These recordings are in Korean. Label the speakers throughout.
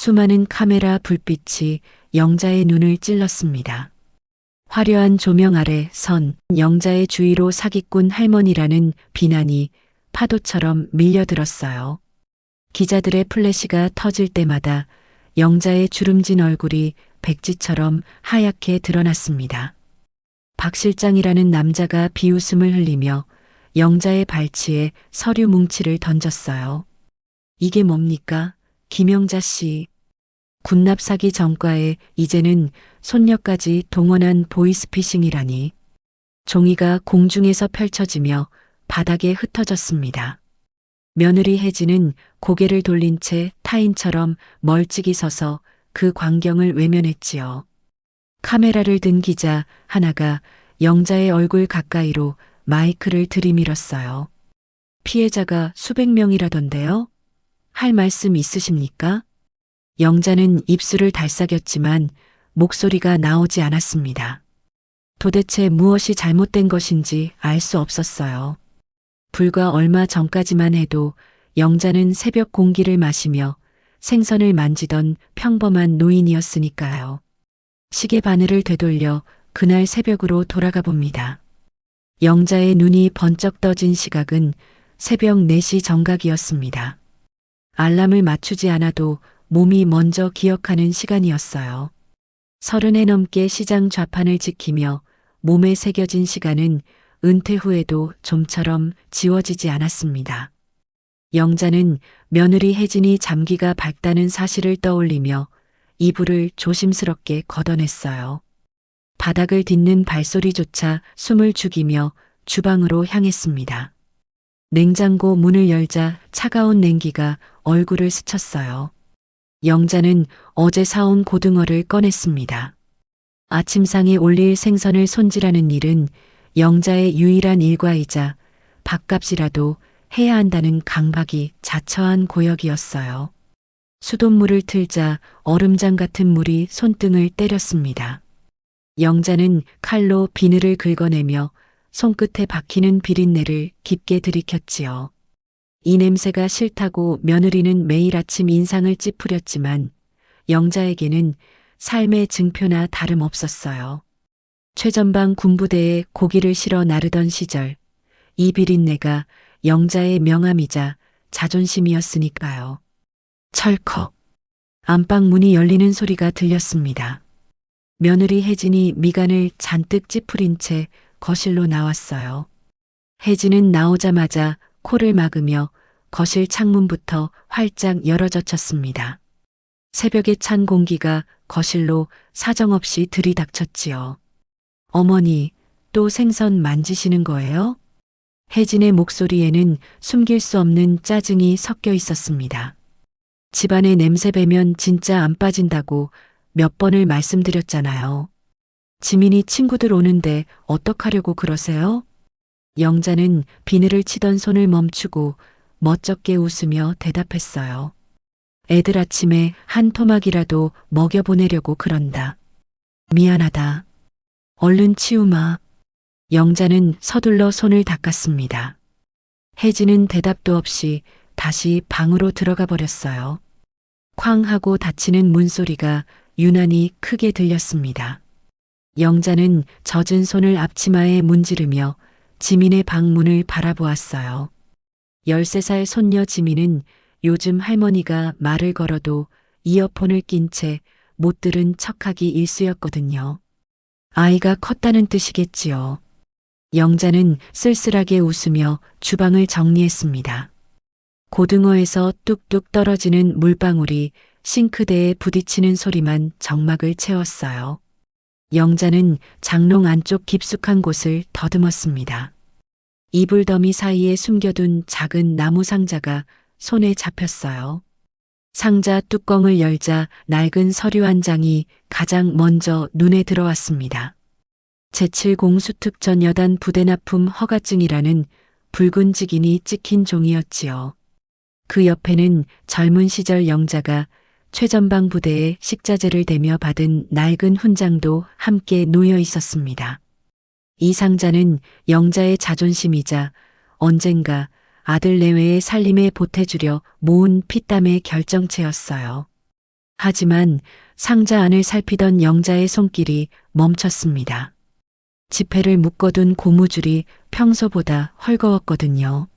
Speaker 1: 수많은 카메라 불빛이 영자의 눈을 찔렀습니다. 화려한 조명 아래 선 영자의 주위로 사기꾼 할머니라는 비난이 파도처럼 밀려들었어요. 기자들의 플래시가 터질 때마다 영자의 주름진 얼굴이 백지처럼 하얗게 드러났습니다. 박 실장이라는 남자가 비웃음을 흘리며 영자의 발치에 서류 뭉치를 던졌어요. 이게 뭡니까? 김영자 씨. 군납 사기 전과에 이제는 손녀까지 동원한 보이스피싱이라니. 종이가 공중에서 펼쳐지며 바닥에 흩어졌습니다. 며느리 혜진은 고개를 돌린 채 타인처럼 멀찍이 서서 그 광경을 외면했지요. 카메라를 든 기자 하나가 영자의 얼굴 가까이로 마이크를 들이밀었어요. 피해자가 수백 명이라던데요? 할 말씀 있으십니까? 영자는 입술을 달싹였지만 목소리가 나오지 않았습니다. 도대체 무엇이 잘못된 것인지 알 수 없었어요. 불과 얼마 전까지만 해도 영자는 새벽 공기를 마시며 생선을 만지던 평범한 노인이었으니까요. 시계 바늘을 되돌려 그날 새벽으로 돌아가 봅니다. 영자의 눈이 번쩍 떠진 시각은 새벽 4시 정각이었습니다. 알람을 맞추지 않아도 몸이 먼저 기억하는 시간이었어요. 30에 넘게 시장 좌판을 지키며 몸에 새겨진 시간은 은퇴 후에도 좀처럼 지워지지 않았습니다. 영자는 며느리 혜진이 잠기가 밝다는 사실을 떠올리며 이불을 조심스럽게 걷어냈어요. 바닥을 딛는 발소리조차 숨을 죽이며 주방으로 향했습니다. 냉장고 문을 열자 차가운 냉기가 얼굴을 스쳤어요. 영자는 어제 사온 고등어를 꺼냈습니다. 아침상에 올릴 생선을 손질하는 일은 영자의 유일한 일과이자 밥값이라도 해야 한다는 강박이 자처한 고역이었어요. 수돗물을 틀자 얼음장 같은 물이 손등을 때렸습니다. 영자는 칼로 비늘을 긁어내며 손끝에 박히는 비린내를 깊게 들이켰지요. 이 냄새가 싫다고 며느리는 매일 아침 인상을 찌푸렸지만 영자에게는 삶의 증표나 다름없었어요. 최전방 군부대에 고기를 실어 나르던 시절 이 비린내가 영자의 명함이자 자존심이었으니까요. 철컥. 안방 문이 열리는 소리가 들렸습니다. 며느리 혜진이 미간을 잔뜩 찌푸린 채 거실로 나왔어요. 혜진은 나오자마자 코를 막으며 거실 창문부터 활짝 열어젖혔습니다. 새벽에 찬 공기가 거실로 사정없이 들이닥쳤지요. 어머니, 또 생선 만지시는 거예요? 혜진의 목소리에는 숨길 수 없는 짜증이 섞여 있었습니다. 집안에 냄새 배면 진짜 안 빠진다고 몇 번을 말씀드렸잖아요. 지민이 친구들 오는데 어떡하려고 그러세요? 영자는 비늘을 치던 손을 멈추고 멋쩍게 웃으며 대답했어요. 애들 아침에 한 토막이라도 먹여보내려고 그런다. 미안하다. 얼른 치우마. 영자는 서둘러 손을 닦았습니다. 혜진은 대답도 없이 다시 방으로 들어가 버렸어요. 쾅 하고 닫히는 문소리가 유난히 크게 들렸습니다. 영자는 젖은 손을 앞치마에 문지르며 지민의 방문을 바라보았어요. 13살 손녀 지민은 요즘 할머니가 말을 걸어도 이어폰을 낀 채 못 들은 척하기 일쑤였거든요. 아이가 컸다는 뜻이겠지요. 영자는 쓸쓸하게 웃으며 주방을 정리했습니다. 고등어에서 뚝뚝 떨어지는 물방울이 싱크대에 부딪히는 소리만 정막을 채웠어요. 영자는 장롱 안쪽 깊숙한 곳을 더듬었습니다. 이불 더미 사이에 숨겨둔 작은 나무 상자가 손에 잡혔어요. 상자 뚜껑을 열자 낡은 서류 한 장이 가장 먼저 눈에 들어왔습니다. 제7공수특전 여단 부대납품 허가증이라는 붉은 직인이 찍힌 종이었지요. 그 옆에는 젊은 시절 영자가 최전방 부대에 식자재를 대며 받은 낡은 훈장도 함께 놓여 있었습니다. 이 상자는 영자의 자존심이자 언젠가 아들 내외의 살림에 보태주려 모은 피땀의 결정체였어요. 하지만 상자 안을 살피던 영자의 손길이 멈췄습니다. 지폐를 묶어둔 고무줄이 평소보다 헐거웠거든요.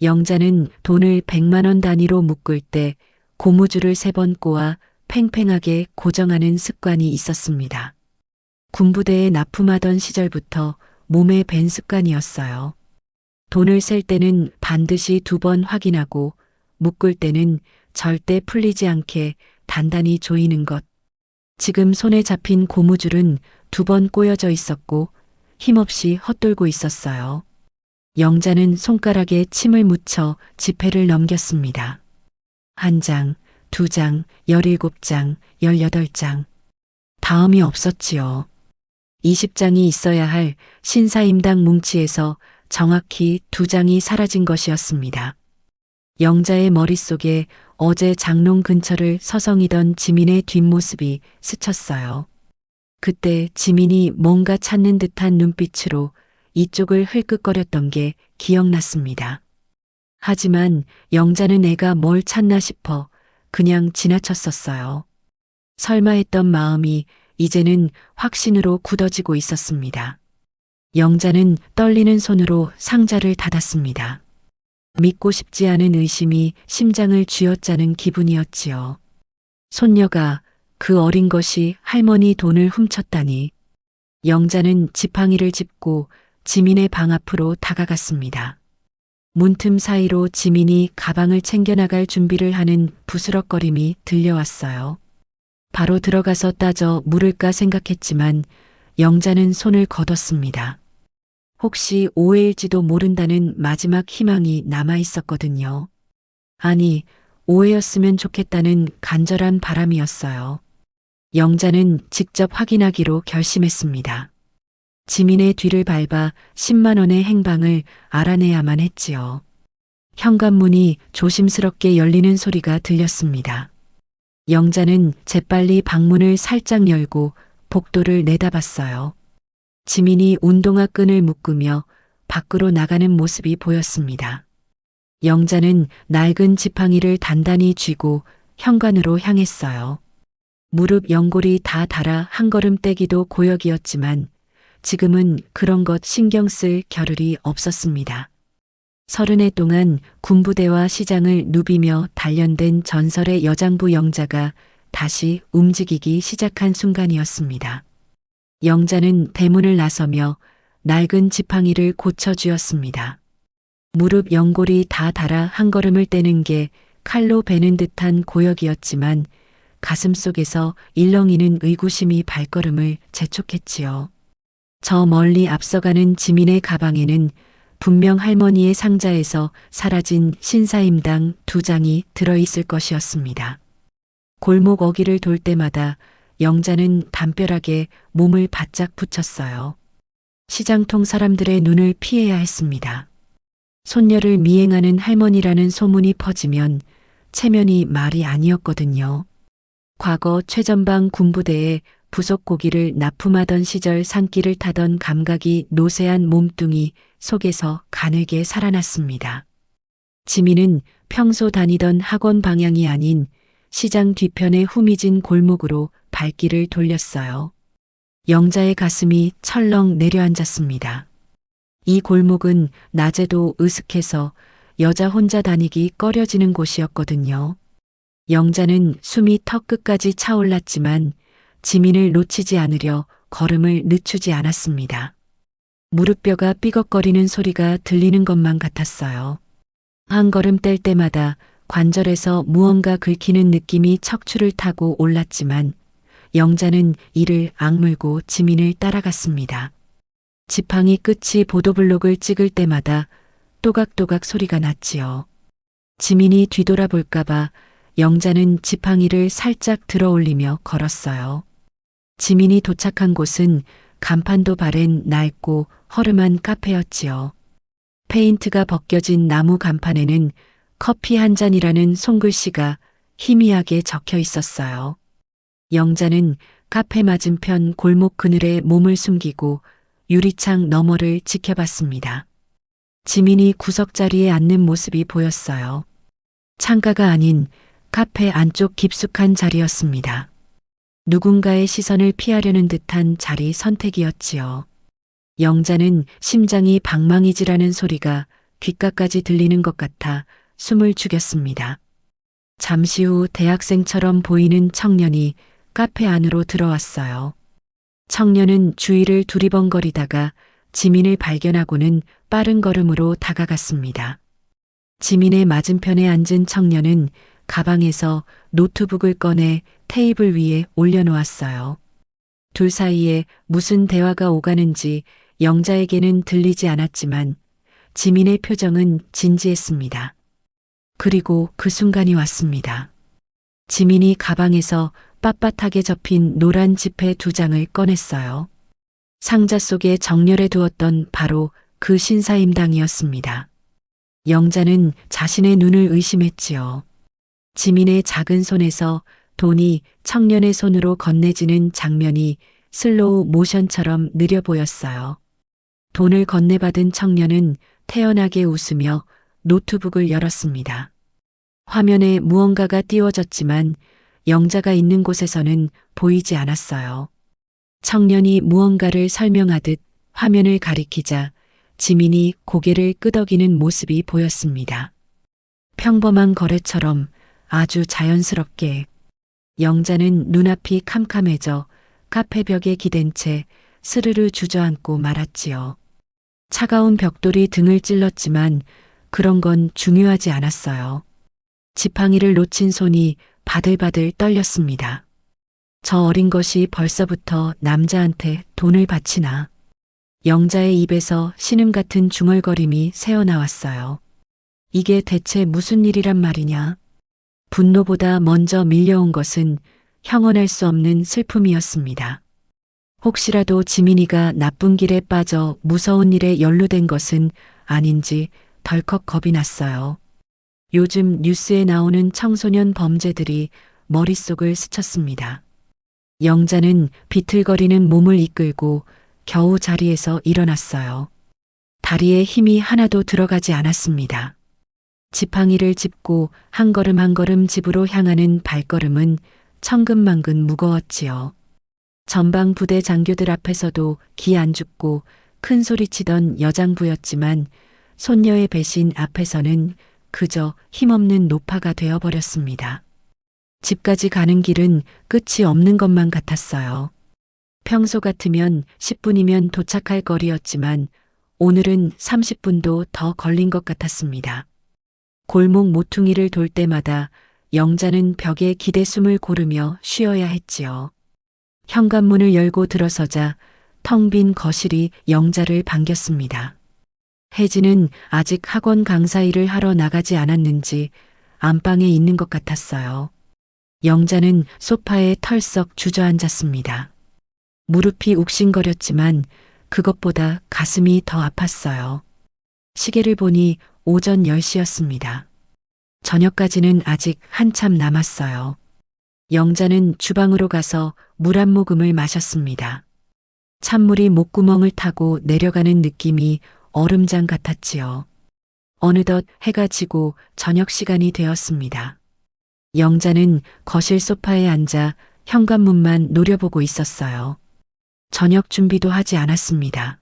Speaker 1: 영자는 돈을 100만 원 단위로 묶을 때 고무줄을 3번 꼬아 팽팽하게 고정하는 습관이 있었습니다. 군부대에 납품하던 시절부터 몸에 밴 습관이었어요. 돈을 셀 때는 반드시 2번 확인하고 묶을 때는 절대 풀리지 않게 단단히 조이는 것. 지금 손에 잡힌 고무줄은 2번 꼬여져 있었고 힘없이 헛돌고 있었어요. 영자는 손가락에 침을 묻혀 지폐를 넘겼습니다. 1장, 2장, 17장, 18장. 다음이 없었지요. 20장이 있어야 할 신사임당 뭉치에서 정확히 2장이 사라진 것이었습니다. 영자의 머릿속에 어제 장롱 근처를 서성이던 지민의 뒷모습이 스쳤어요. 그때 지민이 뭔가 찾는 듯한 눈빛으로 이쪽을 흘끗거렸던 게 기억났습니다. 하지만 영자는 애가 뭘 찾나 싶어 그냥 지나쳤었어요. 설마 했던 마음이 이제는 확신으로 굳어지고 있었습니다. 영자는 떨리는 손으로 상자를 닫았습니다. 믿고 싶지 않은 의심이 심장을 쥐어짜는 기분이었지요. 손녀가 그 어린 것이 할머니 돈을 훔쳤다니. 영자는 지팡이를 짚고 지민의 방 앞으로 다가갔습니다. 문틈 사이로 지민이 가방을 챙겨나갈 준비를 하는 부스럭거림이 들려왔어요. 바로 들어가서 따져 물을까 생각했지만 영자는 손을 거뒀습니다. 혹시 오해일지도 모른다는 마지막 희망이 남아 있었거든요. 아니, 오해였으면 좋겠다는 간절한 바람이었어요. 영자는 직접 확인하기로 결심했습니다. 지민의 뒤를 밟아 10만 원의 행방을 알아내야만 했지요. 현관문이 조심스럽게 열리는 소리가 들렸습니다. 영자는 재빨리 방문을 살짝 열고 복도를 내다봤어요. 지민이 운동화 끈을 묶으며 밖으로 나가는 모습이 보였습니다. 영자는 낡은 지팡이를 단단히 쥐고 현관으로 향했어요. 무릎 연골이 다 닳아 한 걸음 떼기도 고역이었지만 지금은 그런 것 신경 쓸 겨를이 없었습니다. 30해 동안 군부대와 시장을 누비며 단련된 전설의 여장부 영자가 다시 움직이기 시작한 순간이었습니다. 영자는 대문을 나서며 낡은 지팡이를 고쳐주었습니다. 무릎 연골이 다 닳아 한 걸음을 떼는 게 칼로 베는 듯한 고역이었지만 가슴속에서 일렁이는 의구심이 발걸음을 재촉했지요. 저 멀리 앞서가는 지민의 가방에는 분명 할머니의 상자에서 사라진 신사임당 2장이 들어있을 것이었습니다. 골목 어귀를 돌 때마다 영자는 담벼락에 몸을 바짝 붙였어요. 시장통 사람들의 눈을 피해야 했습니다. 손녀를 미행하는 할머니라는 소문이 퍼지면 체면이 말이 아니었거든요. 과거 최전방 군부대에 부속고기를 납품하던 시절 산길을 타던 감각이 노쇠한 몸뚱이 속에서 가늘게 살아났습니다. 지민은 평소 다니던 학원 방향이 아닌 시장 뒤편의 후미진 골목으로 발길을 돌렸어요. 영자의 가슴이 철렁 내려앉았습니다. 이 골목은 낮에도 으슥해서 여자 혼자 다니기 꺼려지는 곳이었거든요. 영자는 숨이 턱끝까지 차올랐지만 지민을 놓치지 않으려 걸음을 늦추지 않았습니다. 무릎뼈가 삐걱거리는 소리가 들리는 것만 같았어요. 한 걸음 뗄 때마다 관절에서 무언가 긁히는 느낌이 척추를 타고 올랐지만 영자는 이를 악물고 지민을 따라갔습니다. 지팡이 끝이 보도블록을 찍을 때마다 또각또각 소리가 났지요. 지민이 뒤돌아볼까봐 영자는 지팡이를 살짝 들어 올리며 걸었어요. 지민이 도착한 곳은 간판도 바랜 낡고 허름한 카페였지요. 페인트가 벗겨진 나무 간판에는 커피 한 잔이라는 손글씨가 희미하게 적혀 있었어요. 영자는 카페 맞은편 골목 그늘에 몸을 숨기고 유리창 너머를 지켜봤습니다. 지민이 구석자리에 앉는 모습이 보였어요. 창가가 아닌 카페 안쪽 깊숙한 자리였습니다. 누군가의 시선을 피하려는 듯한 자리 선택이었지요. 영자는 심장이 방망이질하는 소리가 귓가까지 들리는 것 같아 숨을 죽였습니다. 잠시 후 대학생처럼 보이는 청년이 카페 안으로 들어왔어요. 청년은 주위를 두리번거리다가 지민을 발견하고는 빠른 걸음으로 다가갔습니다. 지민의 맞은편에 앉은 청년은 가방에서 노트북을 꺼내 테이블 위에 올려놓았어요. 둘 사이에 무슨 대화가 오가는지 영자에게는 들리지 않았지만 지민의 표정은 진지했습니다. 그리고 그 순간이 왔습니다. 지민이 가방에서 빳빳하게 접힌 노란 지폐 2장을 꺼냈어요. 상자 속에 정렬해 두었던 바로 그 신사임당이었습니다. 영자는 자신의 눈을 의심했지요. 지민의 작은 손에서 돈이 청년의 손으로 건네지는 장면이 슬로우 모션처럼 느려 보였어요. 돈을 건네받은 청년은 태연하게 웃으며 노트북을 열었습니다. 화면에 무언가가 띄워졌지만 영자가 있는 곳에서는 보이지 않았어요. 청년이 무언가를 설명하듯 화면을 가리키자 지민이 고개를 끄덕이는 모습이 보였습니다. 평범한 거래처럼 아주 자연스럽게. 영자는 눈앞이 캄캄해져 카페 벽에 기댄 채 스르르 주저앉고 말았지요. 차가운 벽돌이 등을 찔렀지만 그런 건 중요하지 않았어요. 지팡이를 놓친 손이 바들바들 떨렸습니다. 저 어린 것이 벌써부터 남자한테 돈을 바치나. 영자의 입에서 신음 같은 중얼거림이 새어나왔어요. 이게 대체 무슨 일이란 말이냐. 분노보다 먼저 밀려온 것은 형언할 수 없는 슬픔이었습니다. 혹시라도 지민이가 나쁜 길에 빠져 무서운 일에 연루된 것은 아닌지 덜컥 겁이 났어요. 요즘 뉴스에 나오는 청소년 범죄들이 머릿속을 스쳤습니다. 영자는 비틀거리는 몸을 이끌고 겨우 자리에서 일어났어요. 다리에 힘이 하나도 들어가지 않았습니다. 지팡이를 짚고 한 걸음 한 걸음 집으로 향하는 발걸음은 천근만근 무거웠지요. 전방 부대 장교들 앞에서도 기 안 죽고 큰 소리치던 여장부였지만 손녀의 배신 앞에서는 그저 힘없는 노파가 되어버렸습니다. 집까지 가는 길은 끝이 없는 것만 같았어요. 평소 같으면 10분이면 도착할 거리였지만 오늘은 30분도 더 걸린 것 같았습니다. 골목 모퉁이를 돌 때마다 영자는 벽에 기대 숨을 고르며 쉬어야 했지요. 현관문을 열고 들어서자 텅 빈 거실이 영자를 반겼습니다. 혜진은 아직 학원 강사 일을 하러 나가지 않았는지 안방에 있는 것 같았어요. 영자는 소파에 털썩 주저앉았습니다. 무릎이 욱신거렸지만 그것보다 가슴이 더 아팠어요. 시계를 보니 오전 10시였습니다. 저녁까지는 아직 한참 남았어요. 영자는 주방으로 가서 물 한 모금을 마셨습니다. 찬물이 목구멍을 타고 내려가는 느낌이 얼음장 같았지요. 어느덧 해가 지고 저녁 시간이 되었습니다. 영자는 거실 소파에 앉아 현관문만 노려보고 있었어요. 저녁 준비도 하지 않았습니다.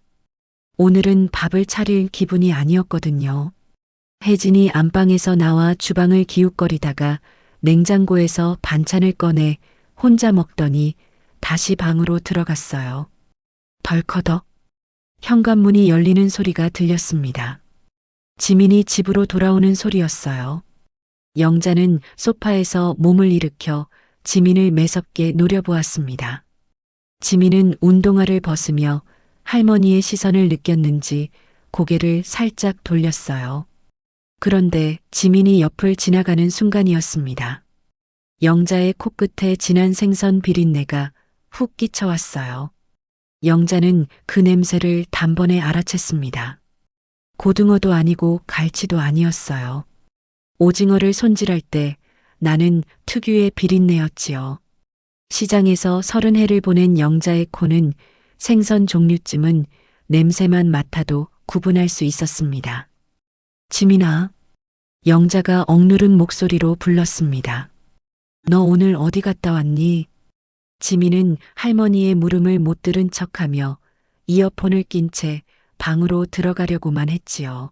Speaker 1: 오늘은 밥을 차릴 기분이 아니었거든요. 혜진이 안방에서 나와 주방을 기웃거리다가 냉장고에서 반찬을 꺼내 혼자 먹더니 다시 방으로 들어갔어요. 덜커덕. 현관문이 열리는 소리가 들렸습니다. 지민이 집으로 돌아오는 소리였어요. 영자는 소파에서 몸을 일으켜 지민을 매섭게 노려보았습니다. 지민은 운동화를 벗으며 할머니의 시선을 느꼈는지 고개를 살짝 돌렸어요. 그런데 지민이 옆을 지나가는 순간이었습니다. 영자의 코끝에 진한 생선 비린내가 훅 끼쳐왔어요. 영자는 그 냄새를 단번에 알아챘습니다. 고등어도 아니고 갈치도 아니었어요. 오징어를 손질할 때 나는 특유의 비린내였지요. 시장에서 30해를 보낸 영자의 코는 생선 종류쯤은 냄새만 맡아도 구분할 수 있었습니다. 지민아. 영자가 억누른 목소리로 불렀습니다. 너 오늘 어디 갔다 왔니? 지민은 할머니의 물음을 못 들은 척하며 이어폰을 낀 채 방으로 들어가려고만 했지요.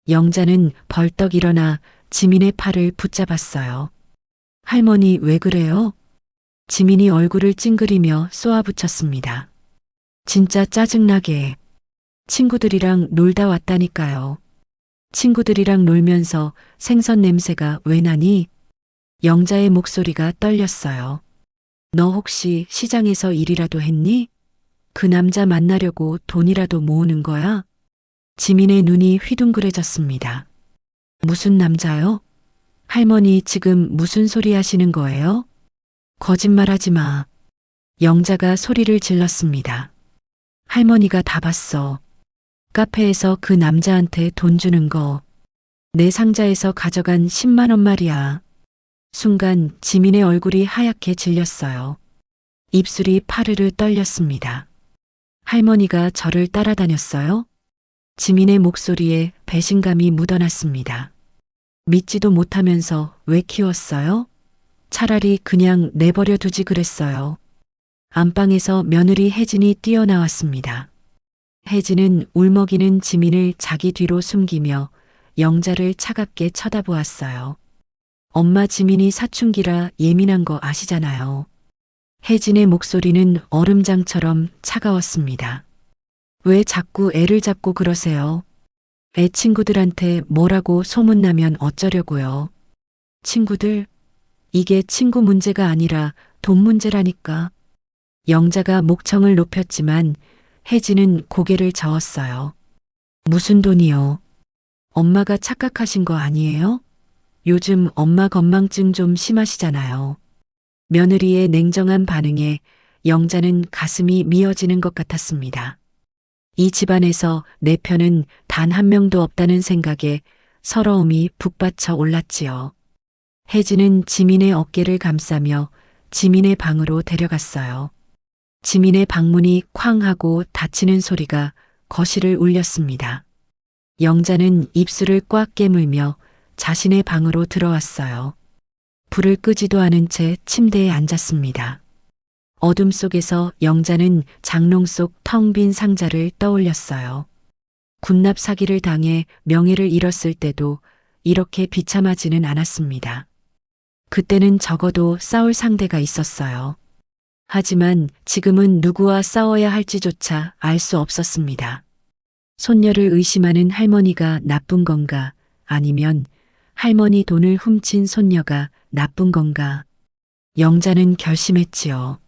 Speaker 1: 영자는 벌떡 일어나 지민의 팔을 붙잡았어요. 할머니 왜 그래요? 지민이 얼굴을 찡그리며 쏘아붙였습니다. 진짜 짜증나게. 친구들이랑 놀다 왔다니까요. 친구들이랑 놀면서 생선 냄새가 왜 나니? 영자의 목소리가 떨렸어요. 너 혹시 시장에서 일이라도 했니? 그 남자 만나려고 돈이라도 모으는 거야? 지민의 눈이 휘둥그레졌습니다. 무슨 남자요? 할머니 지금 무슨 소리 하시는 거예요? 거짓말하지 마. 영자가 소리를 질렀습니다. 할머니가 다 봤어. 카페에서 그 남자한테 돈 주는 거. 내 상자에서 가져간 10만 원 말이야. 순간 지민의 얼굴이 하얗게 질렸어요. 입술이 파르르 떨렸습니다. 할머니가 저를 따라다녔어요? 지민의 목소리에 배신감이 묻어났습니다. 믿지도 못하면서 왜 키웠어요? 차라리 그냥 내버려 두지 그랬어요. 안방에서 며느리 혜진이 뛰어나왔습니다. 혜진은 울먹이는 지민을 자기 뒤로 숨기며 영자를 차갑게 쳐다보았어요. 엄마 지민이 사춘기라 예민한 거 아시잖아요. 혜진의 목소리는 얼음장처럼 차가웠습니다. 왜 자꾸 애를 잡고 그러세요? 애 친구들한테 뭐라고 소문나면 어쩌려고요? 친구들? 이게 친구 문제가 아니라 돈 문제라니까. 영자가 목청을 높였지만 혜진은 고개를 저었어요. 무슨 돈이요? 엄마가 착각하신 거 아니에요? 요즘 엄마 건망증 좀 심하시잖아요. 며느리의 냉정한 반응에 영자는 가슴이 미어지는 것 같았습니다. 이 집안에서 내 편은 단 한 명도 없다는 생각에 서러움이 북받쳐 올랐지요. 혜진은 지민의 어깨를 감싸며 지민의 방으로 데려갔어요. 지민의 방문이 쾅 하고 닫히는 소리가 거실을 울렸습니다. 영자는 입술을 꽉 깨물며 자신의 방으로 들어왔어요. 불을 끄지도 않은 채 침대에 앉았습니다. 어둠 속에서 영자는 장롱 속 텅 빈 상자를 떠올렸어요. 군납 사기를 당해 명예를 잃었을 때도 이렇게 비참하지는 않았습니다. 그때는 적어도 싸울 상대가 있었어요. 하지만 지금은 누구와 싸워야 할지조차 알 수 없었습니다. 손녀를 의심하는 할머니가 나쁜 건가, 아니면 할머니 돈을 훔친 손녀가 나쁜 건가. 영자는 결심했지요.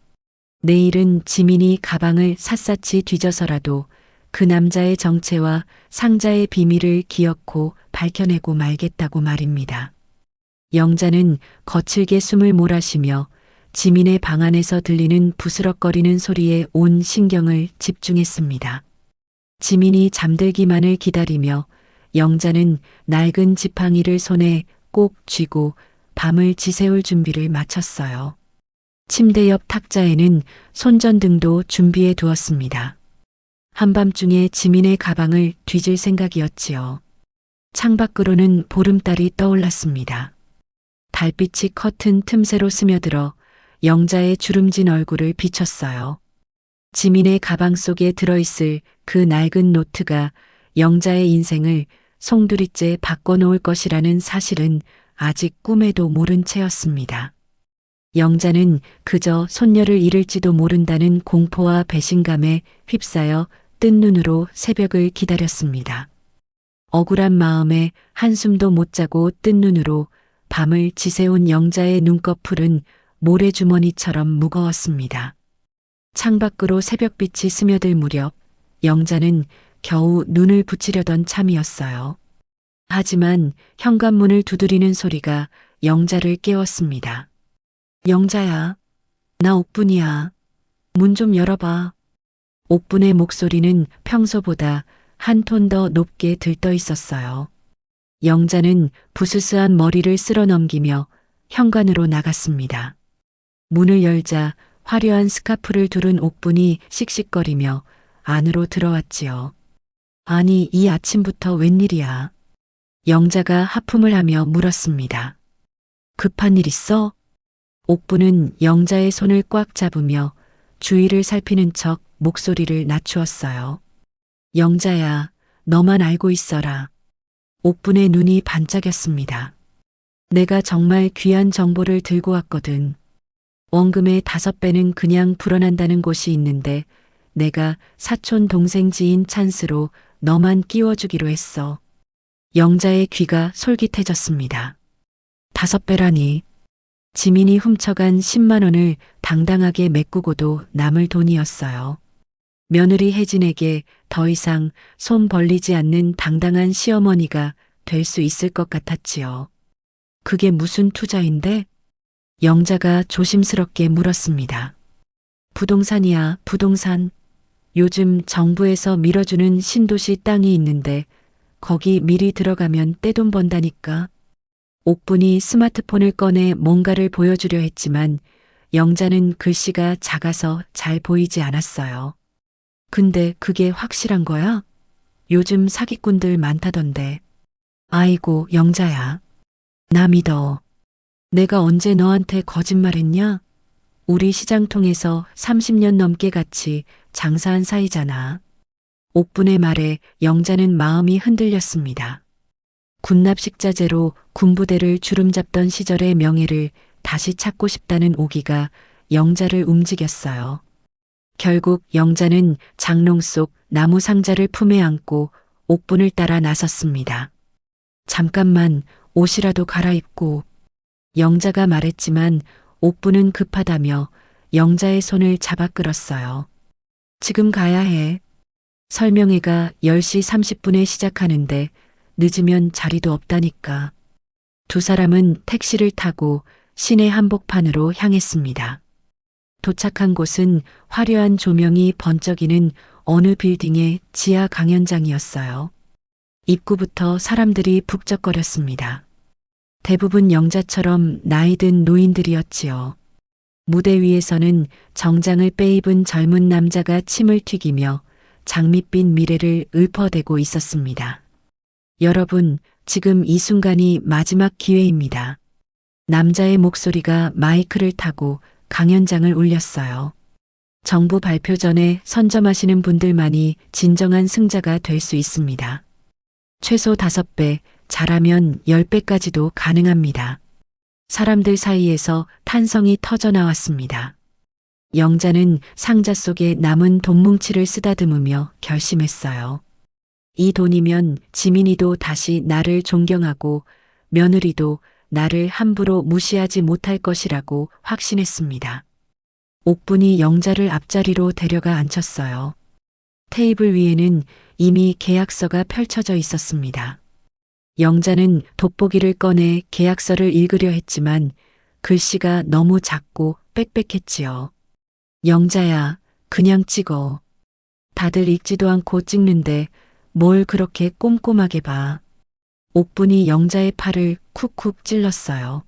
Speaker 1: 내일은 지민이 가방을 샅샅이 뒤져서라도 그 남자의 정체와 상자의 비밀을 기어코 밝혀내고 말겠다고 말입니다. 영자는 거칠게 숨을 몰아쉬며 지민의 방 안에서 들리는 부스럭거리는 소리에 온 신경을 집중했습니다. 지민이 잠들기만을 기다리며 영자는 낡은 지팡이를 손에 꼭 쥐고 밤을 지새울 준비를 마쳤어요. 침대 옆 탁자에는 손전등도 준비해 두었습니다. 한밤중에 지민의 가방을 뒤질 생각이었지요. 창밖으로는 보름달이 떠올랐습니다. 달빛이 커튼 틈새로 스며들어 영자의 주름진 얼굴을 비췄어요. 지민의 가방 속에 들어있을 그 낡은 노트가 영자의 인생을 송두리째 바꿔놓을 것이라는 사실은 아직 꿈에도 모른 채였습니다. 영자는 그저 손녀를 잃을지도 모른다는 공포와 배신감에 휩싸여 뜬 눈으로 새벽을 기다렸습니다. 억울한 마음에 한숨도 못 자고 뜬 눈으로 밤을 지새운 영자의 눈꺼풀은 모래주머니처럼 무거웠습니다. 창밖으로 새벽빛이 스며들 무렵 영자는 겨우 눈을 붙이려던 참이었어요. 하지만 현관문을 두드리는 소리가 영자를 깨웠습니다. 영자야, 나 옥분이야. 문 좀 열어봐. 옥분의 목소리는 평소보다 한 톤 더 높게 들떠 있었어요. 영자는 부스스한 머리를 쓸어 넘기며 현관으로 나갔습니다. 문을 열자 화려한 스카프를 두른 옥분이 씩씩거리며 안으로 들어왔지요. 아니, 이 아침부터 웬일이야? 영자가 하품을 하며 물었습니다. 급한 일 있어? 옥부는 영자의 손을 꽉 잡으며 주위를 살피는 척 목소리를 낮추었어요. 영자야, 너만 알고 있어라. 옥분의 눈이 반짝였습니다. 내가 정말 귀한 정보를 들고 왔거든. 원금의 5배는 그냥 불어난다는 곳이 있는데 내가 사촌 동생 지인 찬스로 너만 끼워주기로 했어. 영자의 귀가 솔깃해졌습니다. 5배라니. 지민이 훔쳐간 10만 원을 당당하게 메꾸고도 남을 돈이었어요. 며느리 혜진에게 더 이상 손 벌리지 않는 당당한 시어머니가 될 수 있을 것 같았지요. 그게 무슨 투자인데? 영자가 조심스럽게 물었습니다. 부동산이야, 부동산. 요즘 정부에서 밀어주는 신도시 땅이 있는데 거기 미리 들어가면 떼돈 번다니까. 옥분이 스마트폰을 꺼내 뭔가를 보여주려 했지만 영자는 글씨가 작아서 잘 보이지 않았어요. 근데 그게 확실한 거야? 요즘 사기꾼들 많다던데. 아이고, 영자야. 나 믿어. 내가 언제 너한테 거짓말했냐? 우리 시장통에서 30년 넘게 같이 장사한 사이잖아. 옥분의 말에 영자는 마음이 흔들렸습니다. 군납식자재로 군부대를 주름잡던 시절의 명예를 다시 찾고 싶다는 오기가 영자를 움직였어요. 결국 영자는 장롱 속 나무 상자를 품에 안고 옥분을 따라 나섰습니다. 잠깐만 옷이라도 갈아입고. 영자가 말했지만 옥분은 급하다며 영자의 손을 잡아 끌었어요. 지금 가야 해. 설명회가 10시 30분에 시작하는데 늦으면 자리도 없다니까. 두 사람은 택시를 타고 시내 한복판으로 향했습니다. 도착한 곳은 화려한 조명이 번쩍이는 어느 빌딩의 지하 강연장이었어요. 입구부터 사람들이 북적거렸습니다. 대부분 영자처럼 나이든 노인들이었지요. 무대 위에서는 정장을 빼입은 젊은 남자가 침을 튀기며 장밋빛 미래를 읊어대고 있었습니다. 여러분, 지금 이 순간이 마지막 기회입니다. 남자의 목소리가 마이크를 타고 강연장을 울렸어요. 정부 발표 전에 선점하시는 분들만이 진정한 승자가 될 수 있습니다. 최소 5배, 잘하면 10배까지도 가능합니다. 사람들 사이에서 탄성이 터져 나왔습니다. 영자는 상자 속에 남은 돈뭉치를 쓰다듬으며 결심했어요. 이 돈이면 지민이도 다시 나를 존경하고 며느리도 나를 함부로 무시하지 못할 것이라고 확신했습니다. 옥분이 영자를 앞자리로 데려가 앉혔어요. 테이블 위에는 이미 계약서가 펼쳐져 있었습니다. 영자는 돋보기를 꺼내 계약서를 읽으려 했지만 글씨가 너무 작고 빽빽했지요. 영자야, 그냥 찍어. 다들 읽지도 않고 찍는데 뭘 그렇게 꼼꼼하게 봐. 옥분이 영자의 팔을 쿡쿡 찔렀어요.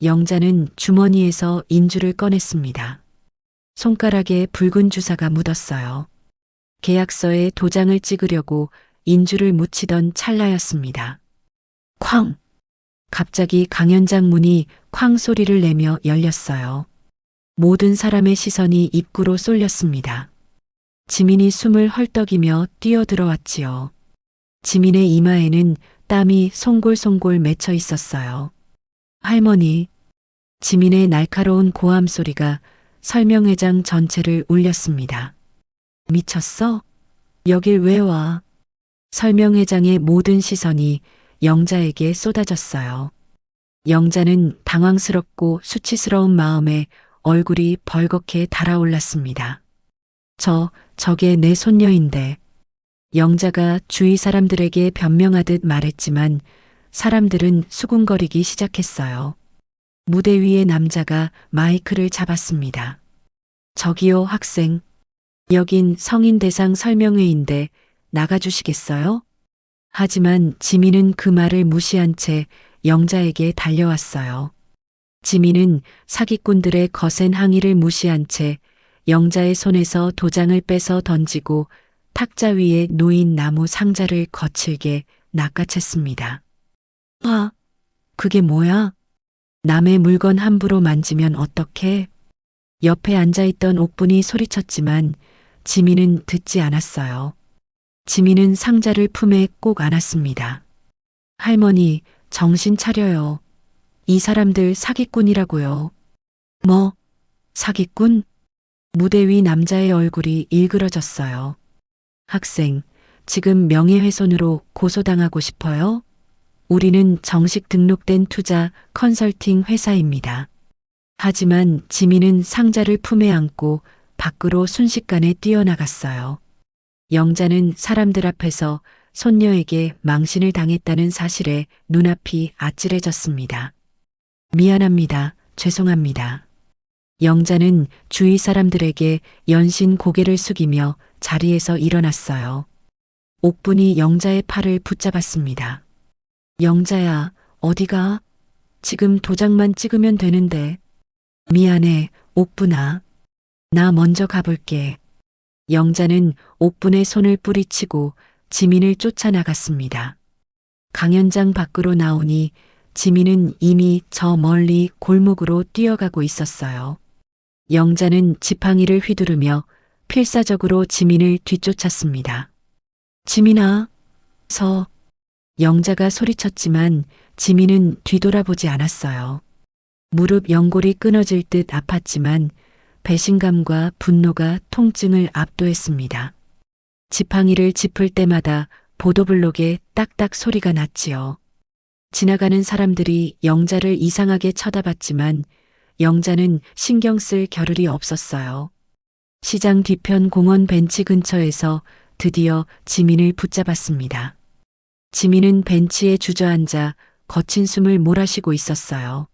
Speaker 1: 영자는 주머니에서 인주를 꺼냈습니다. 손가락에 붉은 주사가 묻었어요. 계약서에 도장을 찍으려고 인주를 묻히던 찰나였습니다. 쾅! 갑자기 강연장 문이 쾅 소리를 내며 열렸어요. 모든 사람의 시선이 입구로 쏠렸습니다. 지민이 숨을 헐떡이며 뛰어들어왔지요. 지민의 이마에는 땀이 송골송골 맺혀 있었어요. 할머니, 지민의 날카로운 고함 소리가 설명회장 전체를 울렸습니다. 미쳤어? 여길 왜 와? 설명회장의 모든 시선이 영자에게 쏟아졌어요. 영자는 당황스럽고 수치스러운 마음에 얼굴이 벌겋게 달아올랐습니다. 저게 내 손녀인데. 영자가 주위 사람들에게 변명하듯 말했지만 사람들은 수군거리기 시작했어요. 무대 위의 남자가 마이크를 잡았습니다. 저기요, 학생. 여긴 성인 대상 설명회인데 나가주시겠어요? 하지만 지민은 그 말을 무시한 채 영자에게 달려왔어요. 지민은 사기꾼들의 거센 항의를 무시한 채 영자의 손에서 도장을 빼서 던지고 탁자 위에 놓인 나무 상자를 거칠게 낚아챘습니다. 아, 그게 뭐야? 남의 물건 함부로 만지면 어떡해? 옆에 앉아있던 옥분이 소리쳤지만 지민은 듣지 않았어요. 지민은 상자를 품에 꼭 안았습니다. 할머니, 정신 차려요. 이 사람들 사기꾼이라고요. 뭐, 사기꾼? 무대 위 남자의 얼굴이 일그러졌어요. 학생, 지금 명예훼손으로 고소당하고 싶어요? 우리는 정식 등록된 투자 컨설팅 회사입니다. 하지만 지민은 상자를 품에 안고 밖으로 순식간에 뛰어나갔어요. 영자는 사람들 앞에서 손녀에게 망신을 당했다는 사실에 눈앞이 아찔해졌습니다. 미안합니다. 죄송합니다. 영자는 주위 사람들에게 연신 고개를 숙이며 자리에서 일어났어요. 옥분이 영자의 팔을 붙잡았습니다. 영자야, 어디가? 지금 도장만 찍으면 되는데. 미안해, 옥분아. 나 먼저 가볼게. 영자는 옥분의 손을 뿌리치고 지민을 쫓아나갔습니다. 강연장 밖으로 나오니 지민은 이미 저 멀리 골목으로 뛰어가고 있었어요. 영자는 지팡이를 휘두르며 필사적으로 지민을 뒤쫓았습니다. 지민아, 서. 영자가 소리쳤지만 지민은 뒤돌아보지 않았어요. 무릎 연골이 끊어질 듯 아팠지만 배신감과 분노가 통증을 압도했습니다. 지팡이를 짚을 때마다 보도블록에 딱딱 소리가 났지요. 지나가는 사람들이 영자를 이상하게 쳐다봤지만 영자는 신경 쓸 겨를이 없었어요. 시장 뒤편 공원 벤치 근처에서 드디어 지민을 붙잡았습니다. 지민은 벤치에 주저앉아 거친 숨을 몰아쉬고 있었어요.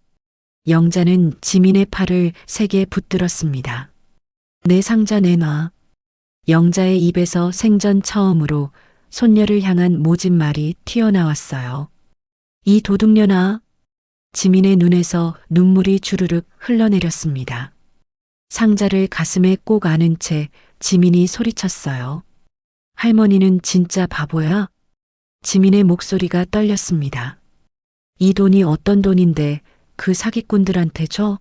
Speaker 1: 영자는 지민의 팔을 세게 붙들었습니다. 내 상자 내놔. 영자의 입에서 생전 처음으로 손녀를 향한 모진 말이 튀어나왔어요. 이 도둑년아. 지민의 눈에서 눈물이 주르륵 흘러내렸습니다. 상자를 가슴에 꼭 안은 채 지민이 소리쳤어요. 할머니는 진짜 바보야? 지민의 목소리가 떨렸습니다. 이 돈이 어떤 돈인데 그 사기꾼들한테 줘?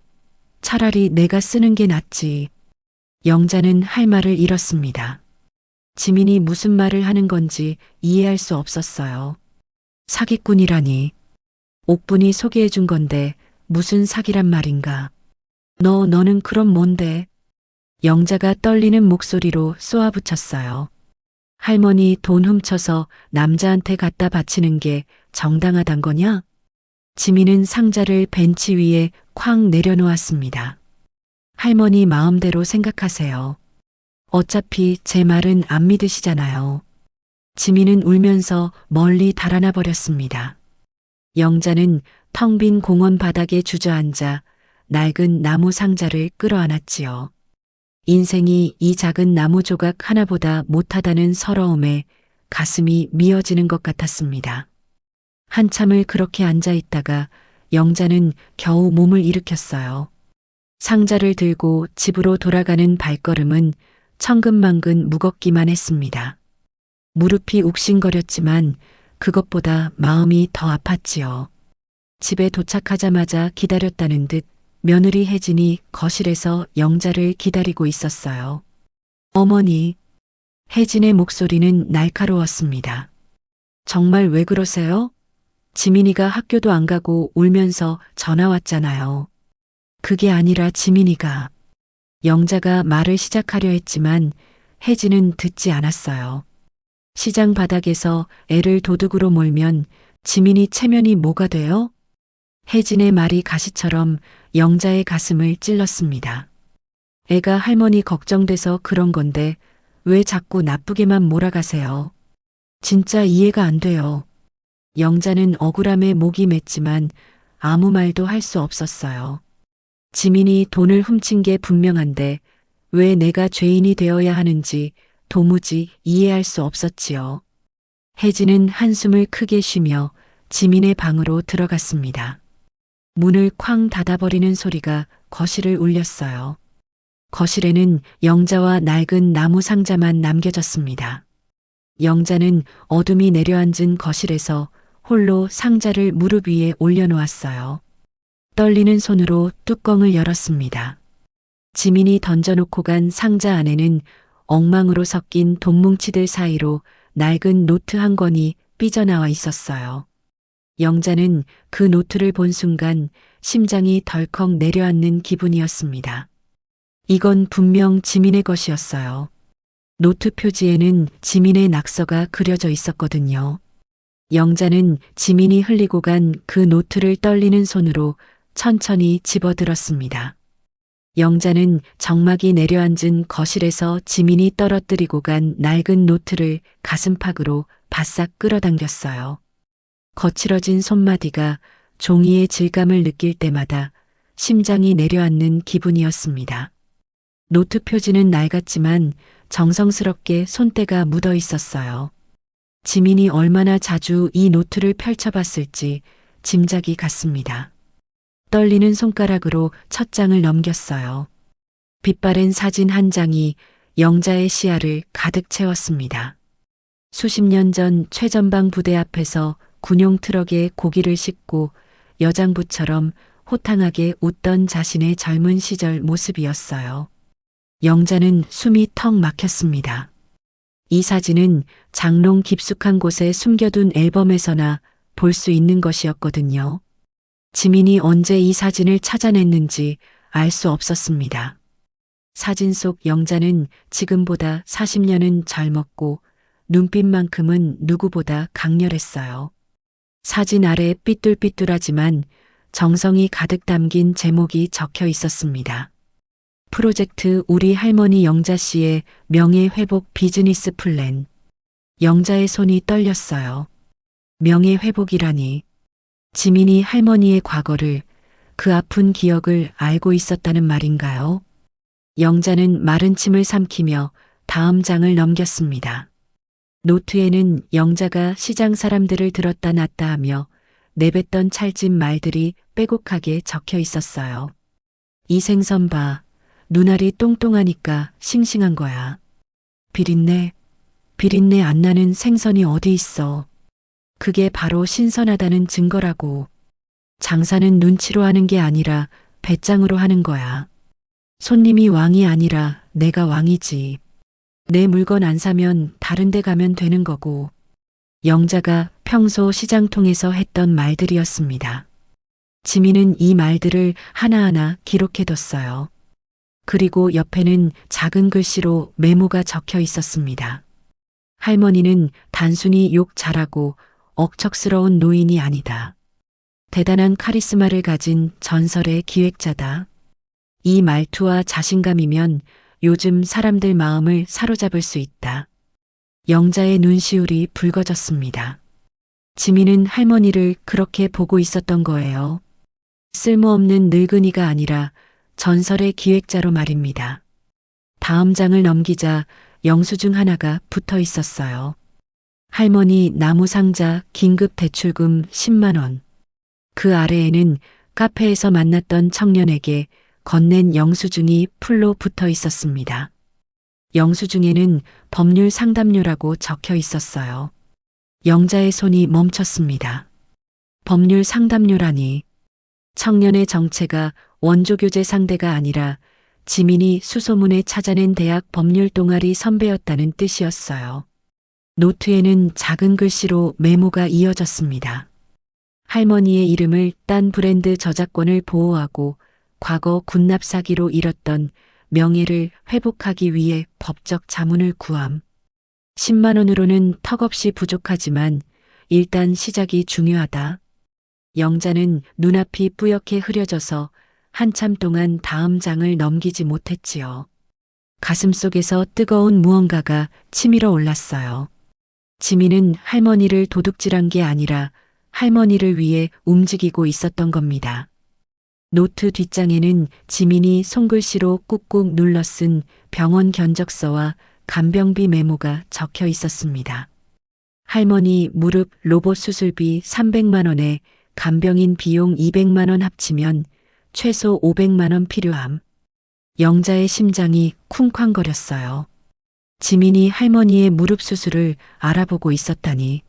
Speaker 1: 차라리 내가 쓰는 게 낫지. 영자는 할 말을 잃었습니다. 지민이 무슨 말을 하는 건지 이해할 수 없었어요. 사기꾼이라니. 옥분이 소개해 준 건데 무슨 사기란 말인가. 너는 그럼 뭔데? 영자가 떨리는 목소리로 쏘아붙였어요. 할머니 돈 훔쳐서 남자한테 갖다 바치는 게 정당하단 거냐? 지민은 상자를 벤치 위에 쾅 내려놓았습니다. 할머니 마음대로 생각하세요. 어차피 제 말은 안 믿으시잖아요. 지민은 울면서 멀리 달아나 버렸습니다. 영자는 텅 빈 공원 바닥에 주저앉아 낡은 나무 상자를 끌어안았지요. 인생이 이 작은 나무 조각 하나보다 못하다는 서러움에 가슴이 미어지는 것 같았습니다. 한참을 그렇게 앉아 있다가 영자는 겨우 몸을 일으켰어요. 상자를 들고 집으로 돌아가는 발걸음은 천근만근 무겁기만 했습니다. 무릎이 욱신거렸지만 그것보다 마음이 더 아팠지요. 집에 도착하자마자 기다렸다는 듯 며느리 혜진이 거실에서 영자를 기다리고 있었어요. 어머니, 혜진의 목소리는 날카로웠습니다. 정말 왜 그러세요? 지민이가 학교도 안 가고 울면서 전화 왔잖아요. 그게 아니라 지민이가. 영자가 말을 시작하려 했지만 혜진은 듣지 않았어요. 시장 바닥에서 애를 도둑으로 몰면 지민이 체면이 뭐가 돼요? 혜진의 말이 가시처럼 영자의 가슴을 찔렀습니다. 애가 할머니 걱정돼서 그런 건데 왜 자꾸 나쁘게만 몰아가세요? 진짜 이해가 안 돼요. 영자는 억울함에 목이 맸지만 아무 말도 할 수 없었어요. 지민이 돈을 훔친 게 분명한데 왜 내가 죄인이 되어야 하는지 도무지 이해할 수 없었지요. 혜진은 한숨을 크게 쉬며 지민의 방으로 들어갔습니다. 문을 쾅 닫아버리는 소리가 거실을 울렸어요. 거실에는 영자와 낡은 나무 상자만 남겨졌습니다. 영자는 어둠이 내려앉은 거실에서 홀로 상자를 무릎 위에 올려놓았어요. 떨리는 손으로 뚜껑을 열었습니다. 지민이 던져놓고 간 상자 안에는 엉망으로 섞인 돈뭉치들 사이로 낡은 노트 한 권이 삐져나와 있었어요. 영자는 그 노트를 본 순간 심장이 덜컥 내려앉는 기분이었습니다. 이건 분명 지민의 것이었어요. 노트 표지에는 지민의 낙서가 그려져 있었거든요. 영자는 지민이 흘리고 간 그 노트를 떨리는 손으로 천천히 집어들었습니다. 영자는 정막이 내려앉은 거실에서 지민이 떨어뜨리고 간 낡은 노트를 가슴팍으로 바싹 끌어당겼어요. 거칠어진 손마디가 종이의 질감을 느낄 때마다 심장이 내려앉는 기분이었습니다. 노트 표지는 낡았지만 정성스럽게 손때가 묻어 있었어요. 지민이 얼마나 자주 이 노트를 펼쳐봤을지 짐작이 갔습니다. 떨리는 손가락으로 첫 장을 넘겼어요. 빛바랜 사진 한 장이 영자의 시야를 가득 채웠습니다. 수십 년 전 최전방 부대 앞에서 군용 트럭에 고기를 싣고 여장부처럼 호탕하게 웃던 자신의 젊은 시절 모습이었어요. 영자는 숨이 턱 막혔습니다. 이 사진은 장롱 깊숙한 곳에 숨겨둔 앨범에서나 볼 수 있는 것이었거든요. 지민이 언제 이 사진을 찾아냈는지 알 수 없었습니다. 사진 속 영자는 지금보다 40년은 젊었고 눈빛만큼은 누구보다 강렬했어요. 사진 아래 삐뚤삐뚤하지만 정성이 가득 담긴 제목이 적혀 있었습니다. 프로젝트 우리 할머니 영자 씨의 명예회복 비즈니스 플랜. 영자의 손이 떨렸어요. 명예회복이라니. 지민이 할머니의 과거를, 그 아픈 기억을 알고 있었다는 말인가요? 영자는 마른 침을 삼키며 다음 장을 넘겼습니다. 노트에는 영자가 시장 사람들을 들었다 놨다 하며 내뱉던 찰진 말들이 빼곡하게 적혀 있었어요. 이 생선 봐. 눈알이 똥똥하니까 싱싱한 거야. 비린내 안 나는 생선이 어디 있어. 그게 바로 신선하다는 증거라고. 장사는 눈치로 하는 게 아니라 배짱으로 하는 거야. 손님이 왕이 아니라 내가 왕이지. 내 물건 안 사면 다른 데 가면 되는 거고. 영자가 평소 시장통에서 했던 말들이었습니다. 지민은 이 말들을 하나하나 기록해뒀어요. 그리고 옆에는 작은 글씨로 메모가 적혀 있었습니다. 할머니는 단순히 욕 잘하고 억척스러운 노인이 아니다. 대단한 카리스마를 가진 전설의 기획자다. 이 말투와 자신감이면 요즘 사람들 마음을 사로잡을 수 있다. 영자의 눈시울이 붉어졌습니다. 지민은 할머니를 그렇게 보고 있었던 거예요. 쓸모없는 늙은이가 아니라 전설의 기획자로 말입니다. 다음 장을 넘기자 영수증 하나가 붙어 있었어요. 할머니 나무 상자 긴급 대출금 10만 원. 그 아래에는 카페에서 만났던 청년에게 건넨 영수증이 풀로 붙어 있었습니다. 영수증에는 법률 상담료라고 적혀 있었어요. 영자의 손이 멈췄습니다. 법률 상담료라니. 청년의 정체가 원조교재 상대가 아니라 지민이 수소문에 찾아낸 대학 법률 동아리 선배였다는 뜻이었어요. 노트에는 작은 글씨로 메모가 이어졌습니다. 할머니의 이름을 딴 브랜드 저작권을 보호하고 과거 군납 사기로 잃었던 명예를 회복하기 위해 법적 자문을 구함. 10만 원으로는 턱없이 부족하지만 일단 시작이 중요하다. 영자는 눈앞이 뿌옇게 흐려져서 한참 동안 다음 장을 넘기지 못했지요. 가슴속에서 뜨거운 무언가가 치밀어 올랐어요. 지민은 할머니를 도둑질한 게 아니라 할머니를 위해 움직이고 있었던 겁니다. 노트 뒷장에는 지민이 손글씨로 꾹꾹 눌러 쓴 병원 견적서와 간병비 메모가 적혀 있었습니다. 할머니 무릎 로봇 수술비 300만 원에 간병인 비용 200만 원 합치면 최소 500만 원 필요함. 영자의 심장이 쿵쾅거렸어요. 지민이 할머니의 무릎 수술을 알아보고 있었다니.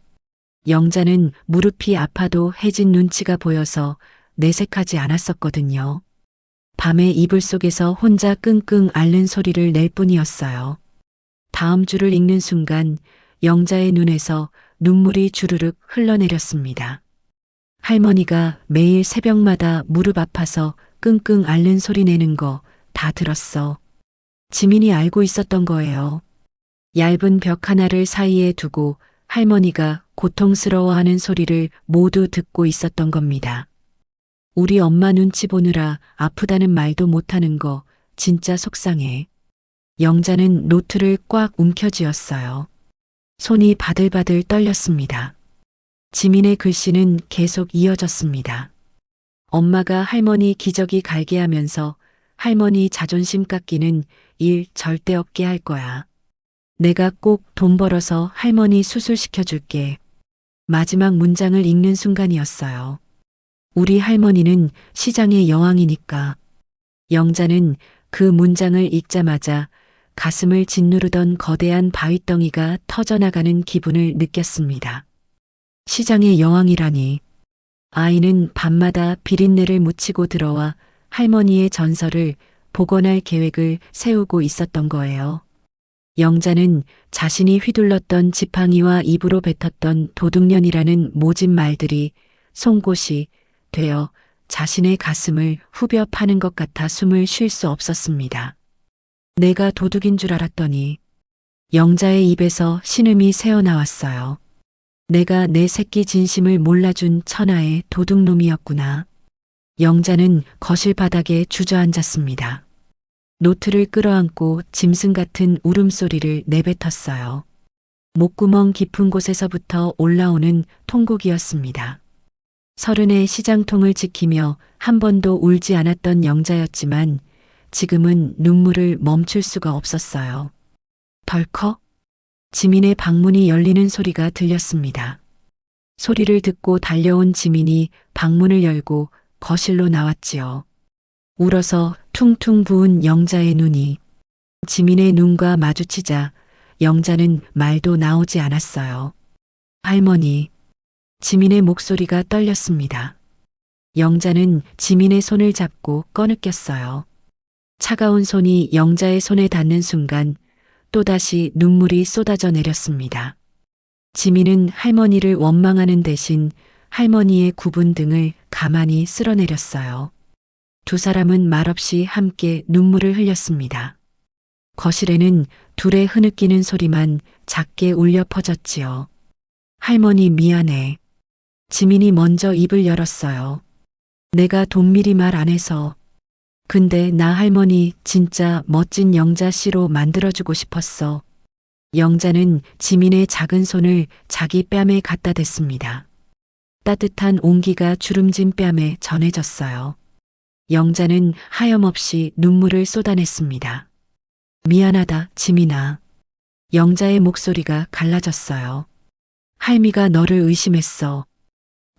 Speaker 1: 영자는 무릎이 아파도 해진 눈치가 보여서 내색하지 않았었거든요. 밤에 이불 속에서 혼자 끙끙 앓는 소리를 낼 뿐이었어요. 다음 줄을 읽는 순간 영자의 눈에서 눈물이 주르륵 흘러내렸습니다. 할머니가 매일 새벽마다 무릎 아파서 끙끙 앓는 소리 내는 거 다 들었어. 지민이 알고 있었던 거예요. 얇은 벽 하나를 사이에 두고 할머니가 고통스러워하는 소리를 모두 듣고 있었던 겁니다. 우리 엄마 눈치 보느라 아프다는 말도 못하는 거 진짜 속상해. 영자는 노트를 꽉 움켜쥐었어요. 손이 바들바들 떨렸습니다. 지민의 글씨는 계속 이어졌습니다. 엄마가 할머니 기저귀 갈게 하면서 할머니 자존심 깎이는 일 절대 없게 할 거야. 내가 꼭 돈 벌어서 할머니 수술시켜줄게. 마지막 문장을 읽는 순간이었어요. 우리 할머니는 시장의 여왕이니까. 영자는 그 문장을 읽자마자 가슴을 짓누르던 거대한 바위덩이가 터져나가는 기분을 느꼈습니다. 시장의 여왕이라니. 아이는 밤마다 비린내를 묻히고 들어와 할머니의 전설을 복원할 계획을 세우고 있었던 거예요. 영자는 자신이 휘둘렀던 지팡이와 입으로 뱉었던 도둑년이라는 모진 말들이 송곳이 되어 자신의 가슴을 후벼 파는 것 같아 숨을 쉴 수 없었습니다. 내가 도둑인 줄 알았더니 영자의 입에서 신음이 새어나왔어요. 내가 내 새끼 진심을 몰라준 천하의 도둑놈이었구나. 영자는 거실 바닥에 주저앉았습니다. 노트를 끌어안고 짐승 같은 울음소리를 내뱉었어요. 목구멍 깊은 곳에서부터 올라오는 통곡이었습니다. 30의 시장통을 지키며 한 번도 울지 않았던 영자였지만 지금은 눈물을 멈출 수가 없었어요. 덜컥 지민의 방문이 열리는 소리가 들렸습니다. 소리를 듣고 달려온 지민이 방문을 열고 거실로 나왔지요. 울어서 퉁퉁 부은 영자의 눈이 지민의 눈과 마주치자 영자는 말도 나오지 않았어요. 할머니. 지민의 목소리가 떨렸습니다. 영자는 지민의 손을 잡고 꺼느꼈어요. 차가운 손이 영자의 손에 닿는 순간 또다시 눈물이 쏟아져 내렸습니다. 지민은 할머니를 원망하는 대신 할머니의 굽은 등을 가만히 쓸어내렸어요. 두 사람은 말없이 함께 눈물을 흘렸습니다. 거실에는 둘의 흐느끼는 소리만 작게 울려 퍼졌지요. 할머니 미안해. 지민이 먼저 입을 열었어요. 내가 돈미리 말 안 해서. 근데 나 할머니 진짜 멋진 영자 씨로 만들어주고 싶었어. 영자는 지민의 작은 손을 자기 뺨에 갖다 댔습니다. 따뜻한 온기가 주름진 뺨에 전해졌어요. 영자는 하염없이 눈물을 쏟아냈습니다. 미안하다, 지민아. 영자의 목소리가 갈라졌어요. 할미가 너를 의심했어.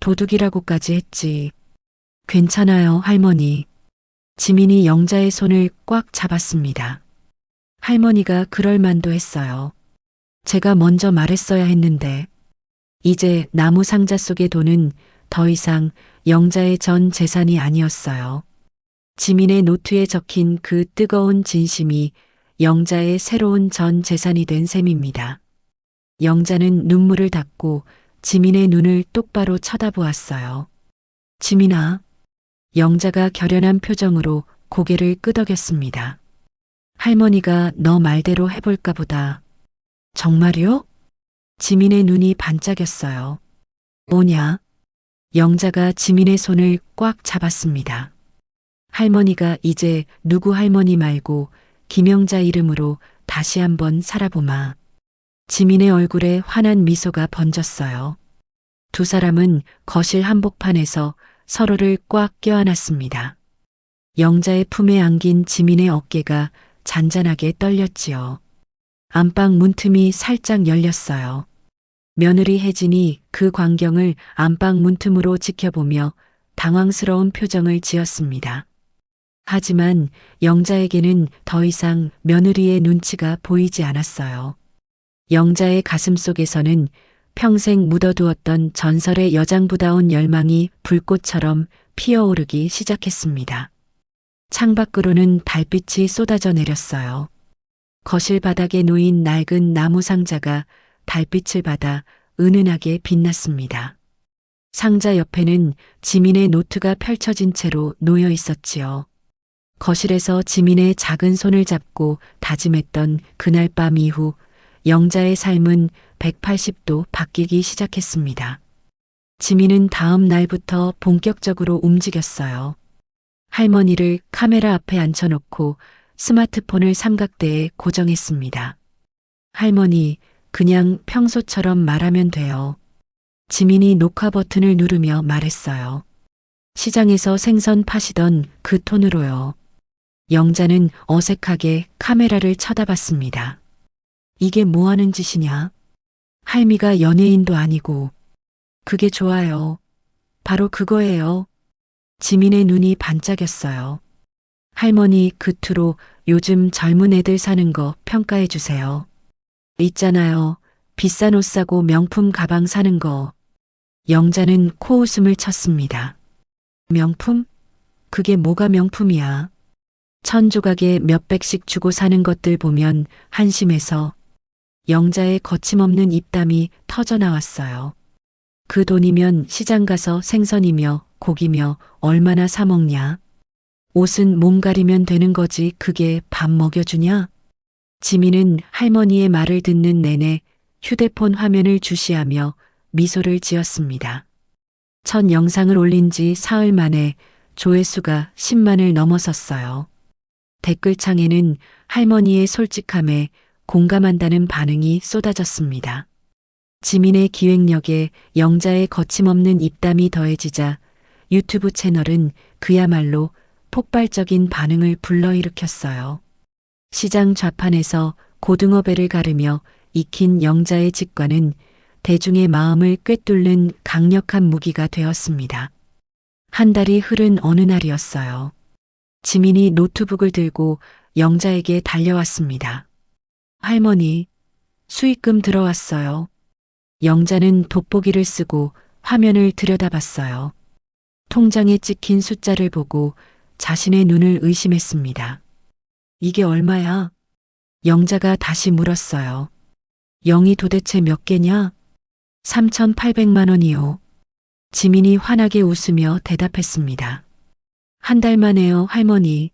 Speaker 1: 도둑이라고까지 했지. 괜찮아요, 할머니. 지민이 영자의 손을 꽉 잡았습니다. 할머니가 그럴 만도 했어요. 제가 먼저 말했어야 했는데. 이제 나무 상자 속의 돈은 더 이상 영자의 전 재산이 아니었어요. 지민의 노트에 적힌 그 뜨거운 진심이 영자의 새로운 전 재산이 된 셈입니다. 영자는 눈물을 닦고 지민의 눈을 똑바로 쳐다보았어요. 지민아. 영자가 결연한 표정으로 고개를 끄덕였습니다. 할머니가 너 말대로 해볼까 보다. 정말요? 지민의 눈이 반짝였어요. 뭐냐? 영자가 지민의 손을 꽉 잡았습니다. 할머니가 이제 누구 할머니 말고 김영자 이름으로 다시 한번 살아보마. 지민의 얼굴에 환한 미소가 번졌어요. 두 사람은 거실 한복판에서 서로를 꽉 껴안았습니다. 영자의 품에 안긴 지민의 어깨가 잔잔하게 떨렸지요. 안방 문틈이 살짝 열렸어요. 며느리 혜진이 그 광경을 안방 문틈으로 지켜보며 당황스러운 표정을 지었습니다. 하지만 영자에게는 더 이상 며느리의 눈치가 보이지 않았어요. 영자의 가슴 속에서는 평생 묻어두었던 전설의 여장부다운 열망이 불꽃처럼 피어오르기 시작했습니다. 창밖으로는 달빛이 쏟아져 내렸어요. 거실 바닥에 놓인 낡은 나무 상자가 달빛을 받아 은은하게 빛났습니다. 상자 옆에는 지민의 노트가 펼쳐진 채로 놓여 있었지요. 거실에서 지민의 작은 손을 잡고 다짐했던 그날 밤 이후 영자의 삶은 180도 바뀌기 시작했습니다. 지민은 다음 날부터 본격적으로 움직였어요. 할머니를 카메라 앞에 앉혀놓고 스마트폰을 삼각대에 고정했습니다. 할머니, 그냥 평소처럼 말하면 돼요. 지민이 녹화 버튼을 누르며 말했어요. 시장에서 생선 파시던 그 톤으로요. 영자는 어색하게 카메라를 쳐다봤습니다. 이게 뭐 하는 짓이냐? 할미가 연예인도 아니고. 그게 좋아요. 바로 그거예요. 지민의 눈이 반짝였어요. 할머니 그투로 요즘 젊은 애들 사는 거 평가해 주세요. 있잖아요. 비싼 옷 사고 명품 가방 사는 거. 영자는 코웃음을 쳤습니다. 명품? 그게 뭐가 명품이야? 천조각에 몇백씩 주고 사는 것들 보면 한심해서 영자의 거침없는 입담이 터져 나왔어요. 그 돈이면 시장 가서 생선이며 고기며 얼마나 사 먹냐? 옷은 몸 가리면 되는 거지 그게 밥 먹여주냐? 지민은 할머니의 말을 듣는 내내 휴대폰 화면을 주시하며 미소를 지었습니다. 첫 영상을 올린 지 사흘 만에 조회수가 10만을 넘어섰어요. 댓글창에는 할머니의 솔직함에 공감한다는 반응이 쏟아졌습니다. 지민의 기획력에 영자의 거침없는 입담이 더해지자 유튜브 채널은 그야말로 폭발적인 반응을 불러일으켰어요. 시장 좌판에서 고등어배를 가르며 익힌 영자의 직관은 대중의 마음을 꿰뚫는 강력한 무기가 되었습니다. 한 달이 흐른 어느 날이었어요. 지민이 노트북을 들고 영자에게 달려왔습니다. 할머니, 수익금 들어왔어요. 영자는 돋보기를 쓰고 화면을 들여다봤어요. 통장에 찍힌 숫자를 보고 자신의 눈을 의심했습니다. 이게 얼마야? 영자가 다시 물었어요. 0이 도대체 몇 개냐? 3,800만 원이요. 지민이 환하게 웃으며 대답했습니다. 한 달 만에요, 할머니.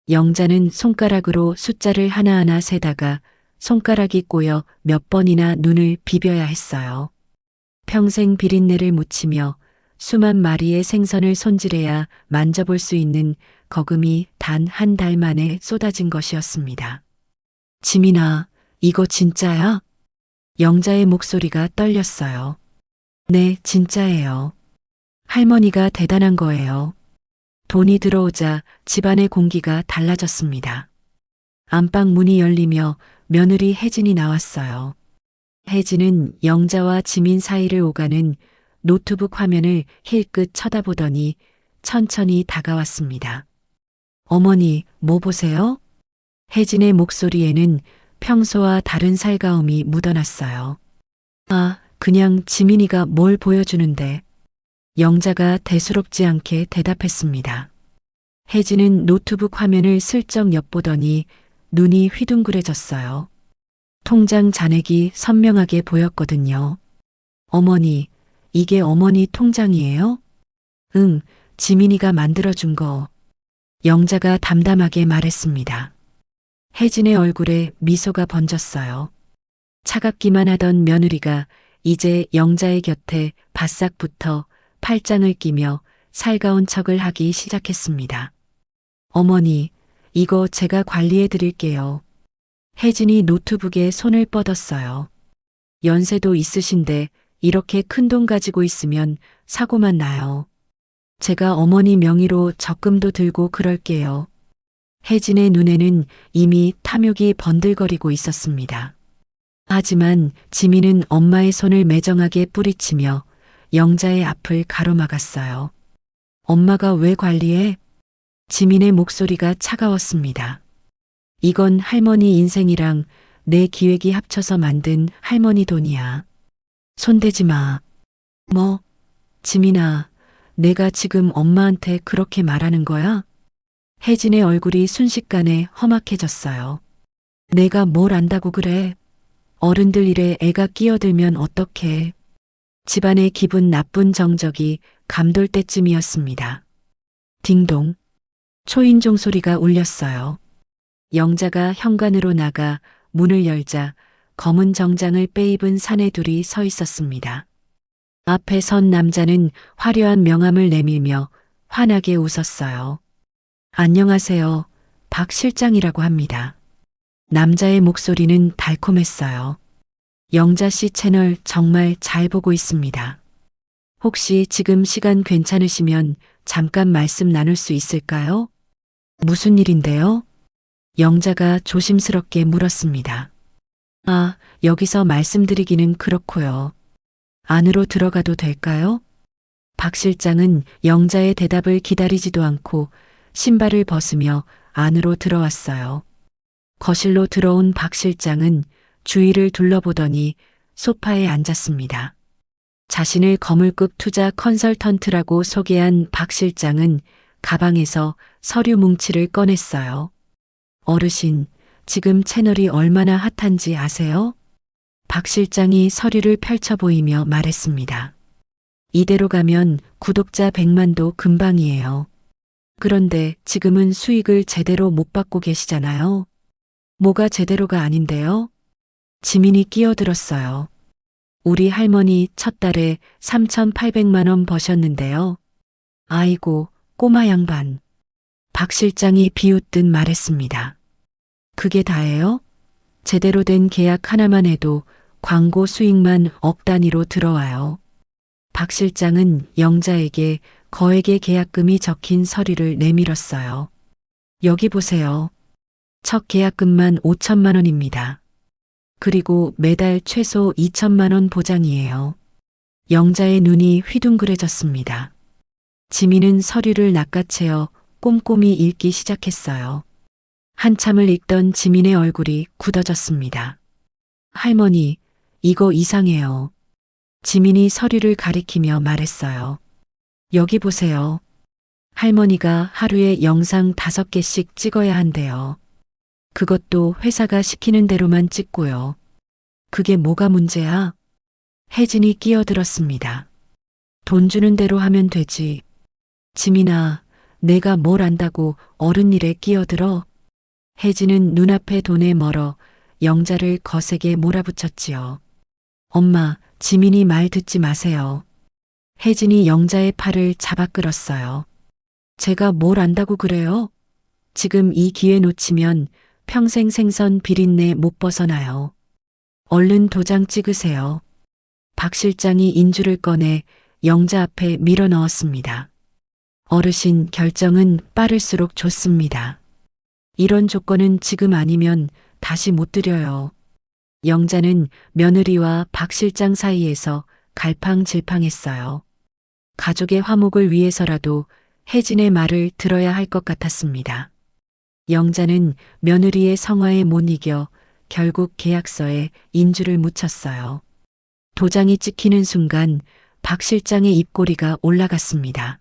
Speaker 1: 영자는 손가락으로 숫자를 하나하나 세다가 손가락이 꼬여 몇 번이나 눈을 비벼야 했어요. 평생 비린내를 묻히며 수만 마리의 생선을 손질해야 만져볼 수 있는 거금이 단 한 달 만에 쏟아진 것이었습니다. 지민아, 이거 진짜야? 영자의 목소리가 떨렸어요. 네, 진짜예요. 할머니가 대단한 거예요. 돈이 들어오자 집안의 공기가 달라졌습니다. 안방 문이 열리며 며느리 혜진이 나왔어요. 혜진은 영자와 지민 사이를 오가는 노트북 화면을 힐끗 쳐다보더니 천천히 다가왔습니다. 어머니, 뭐 보세요? 혜진의 목소리에는 평소와 다른 살가움이 묻어났어요. 아, 그냥 지민이가 뭘 보여주는데. 영자가 대수롭지 않게 대답했습니다. 혜진은 노트북 화면을 슬쩍 엿보더니 눈이 휘둥그레졌어요. 통장 잔액이 선명하게 보였거든요. 어머니, 이게 어머니 통장이에요? 응, 지민이가 만들어준 거. 영자가 담담하게 말했습니다. 혜진의 얼굴에 미소가 번졌어요. 차갑기만 하던 며느리가 이제 영자의 곁에 바싹 붙어 팔짱을 끼며 살가운 척을 하기 시작했습니다. 어머니, 이거 제가 관리해 드릴게요. 혜진이 노트북에 손을 뻗었어요. 연세도 있으신데 이렇게 큰 돈 가지고 있으면 사고만 나요. 제가 어머니 명의로 적금도 들고 그럴게요. 혜진의 눈에는 이미 탐욕이 번들거리고 있었습니다. 하지만 지민은 엄마의 손을 매정하게 뿌리치며 영자의 앞을 가로막았어요. 엄마가 왜 관리해? 지민의 목소리가 차가웠습니다. 이건 할머니 인생이랑 내 기획이 합쳐서 만든 할머니 돈이야. 손대지 마. 뭐, 지민아, 내가 지금 엄마한테 그렇게 말하는 거야? 혜진의 얼굴이 순식간에 험악해졌어요. 내가 뭘 안다고 그래? 어른들 일에 애가 끼어들면 어떡해. 집안의 기분 나쁜 정적이 감돌 때쯤이었습니다. 딩동. 초인종 소리가 울렸어요. 영자가 현관으로 나가 문을 열자 검은 정장을 빼입은 사내둘이 서 있었습니다. 앞에 선 남자는 화려한 명함을 내밀며 환하게 웃었어요. 안녕하세요. 박 실장이라고 합니다. 남자의 목소리는 달콤했어요. 영자 씨 채널 정말 잘 보고 있습니다. 혹시 지금 시간 괜찮으시면 잠깐 말씀 나눌 수 있을까요? 무슨 일인데요? 영자가 조심스럽게 물었습니다. 아, 여기서 말씀드리기는 그렇고요. 안으로 들어가도 될까요? 박 실장은 영자의 대답을 기다리지도 않고 신발을 벗으며 안으로 들어왔어요. 거실로 들어온 박 실장은 주위를 둘러보더니 소파에 앉았습니다. 자신을 거물급 투자 컨설턴트라고 소개한 박 실장은 가방에서 서류 뭉치를 꺼냈어요. 어르신, 지금 채널이 얼마나 핫한지 아세요? 박 실장이 서류를 펼쳐 보이며 말했습니다. 이대로 가면 구독자 100만도 금방이에요. 그런데 지금은 수익을 제대로 못 받고 계시잖아요. 뭐가 제대로가 아닌데요? 지민이 끼어들었어요. 우리 할머니 첫 달에 3,800만 원 버셨는데요. 아이고, 꼬마 양반. 박 실장이 비웃듯 말했습니다. 그게 다예요? 제대로 된 계약 하나만 해도 광고 수익만 억 단위로 들어와요. 박 실장은 영자에게 거액의 계약금이 적힌 서류를 내밀었어요. 여기 보세요. 첫 계약금만 5천만 원입니다. 그리고 매달 최소 2천만 원 보장이에요. 영자의 눈이 휘둥그레졌습니다. 지민은 서류를 낚아채어 꼼꼼히 읽기 시작했어요. 한참을 읽던 지민의 얼굴이 굳어졌습니다. 할머니, 이거 이상해요. 지민이 서류를 가리키며 말했어요. 여기 보세요. 할머니가 하루에 영상 5개씩 찍어야 한대요. 그것도 회사가 시키는 대로만 찍고요. 그게 뭐가 문제야? 혜진이 끼어들었습니다. 돈 주는 대로 하면 되지. 지민아, 내가 뭘 안다고 어른 일에 끼어들어? 혜진은 눈앞에 돈에 멀어 영자를 거세게 몰아붙였지요. 엄마, 지민이 말 듣지 마세요. 혜진이 영자의 팔을 잡아 끌었어요. 제가 뭘 안다고 그래요? 지금 이 기회 놓치면 평생 생선 비린내 못 벗어나요. 얼른 도장 찍으세요. 박 실장이 인주를 꺼내 영자 앞에 밀어 넣었습니다. 어르신, 결정은 빠를수록 좋습니다. 이런 조건은 지금 아니면 다시 못 드려요. 영자는 며느리와 박 실장 사이에서 갈팡질팡했어요. 가족의 화목을 위해서라도 혜진의 말을 들어야 할 것 같았습니다. 영자는 며느리의 성화에 못 이겨 결국 계약서에 인주를 묻혔어요. 도장이 찍히는 순간 박 실장의 입꼬리가 올라갔습니다.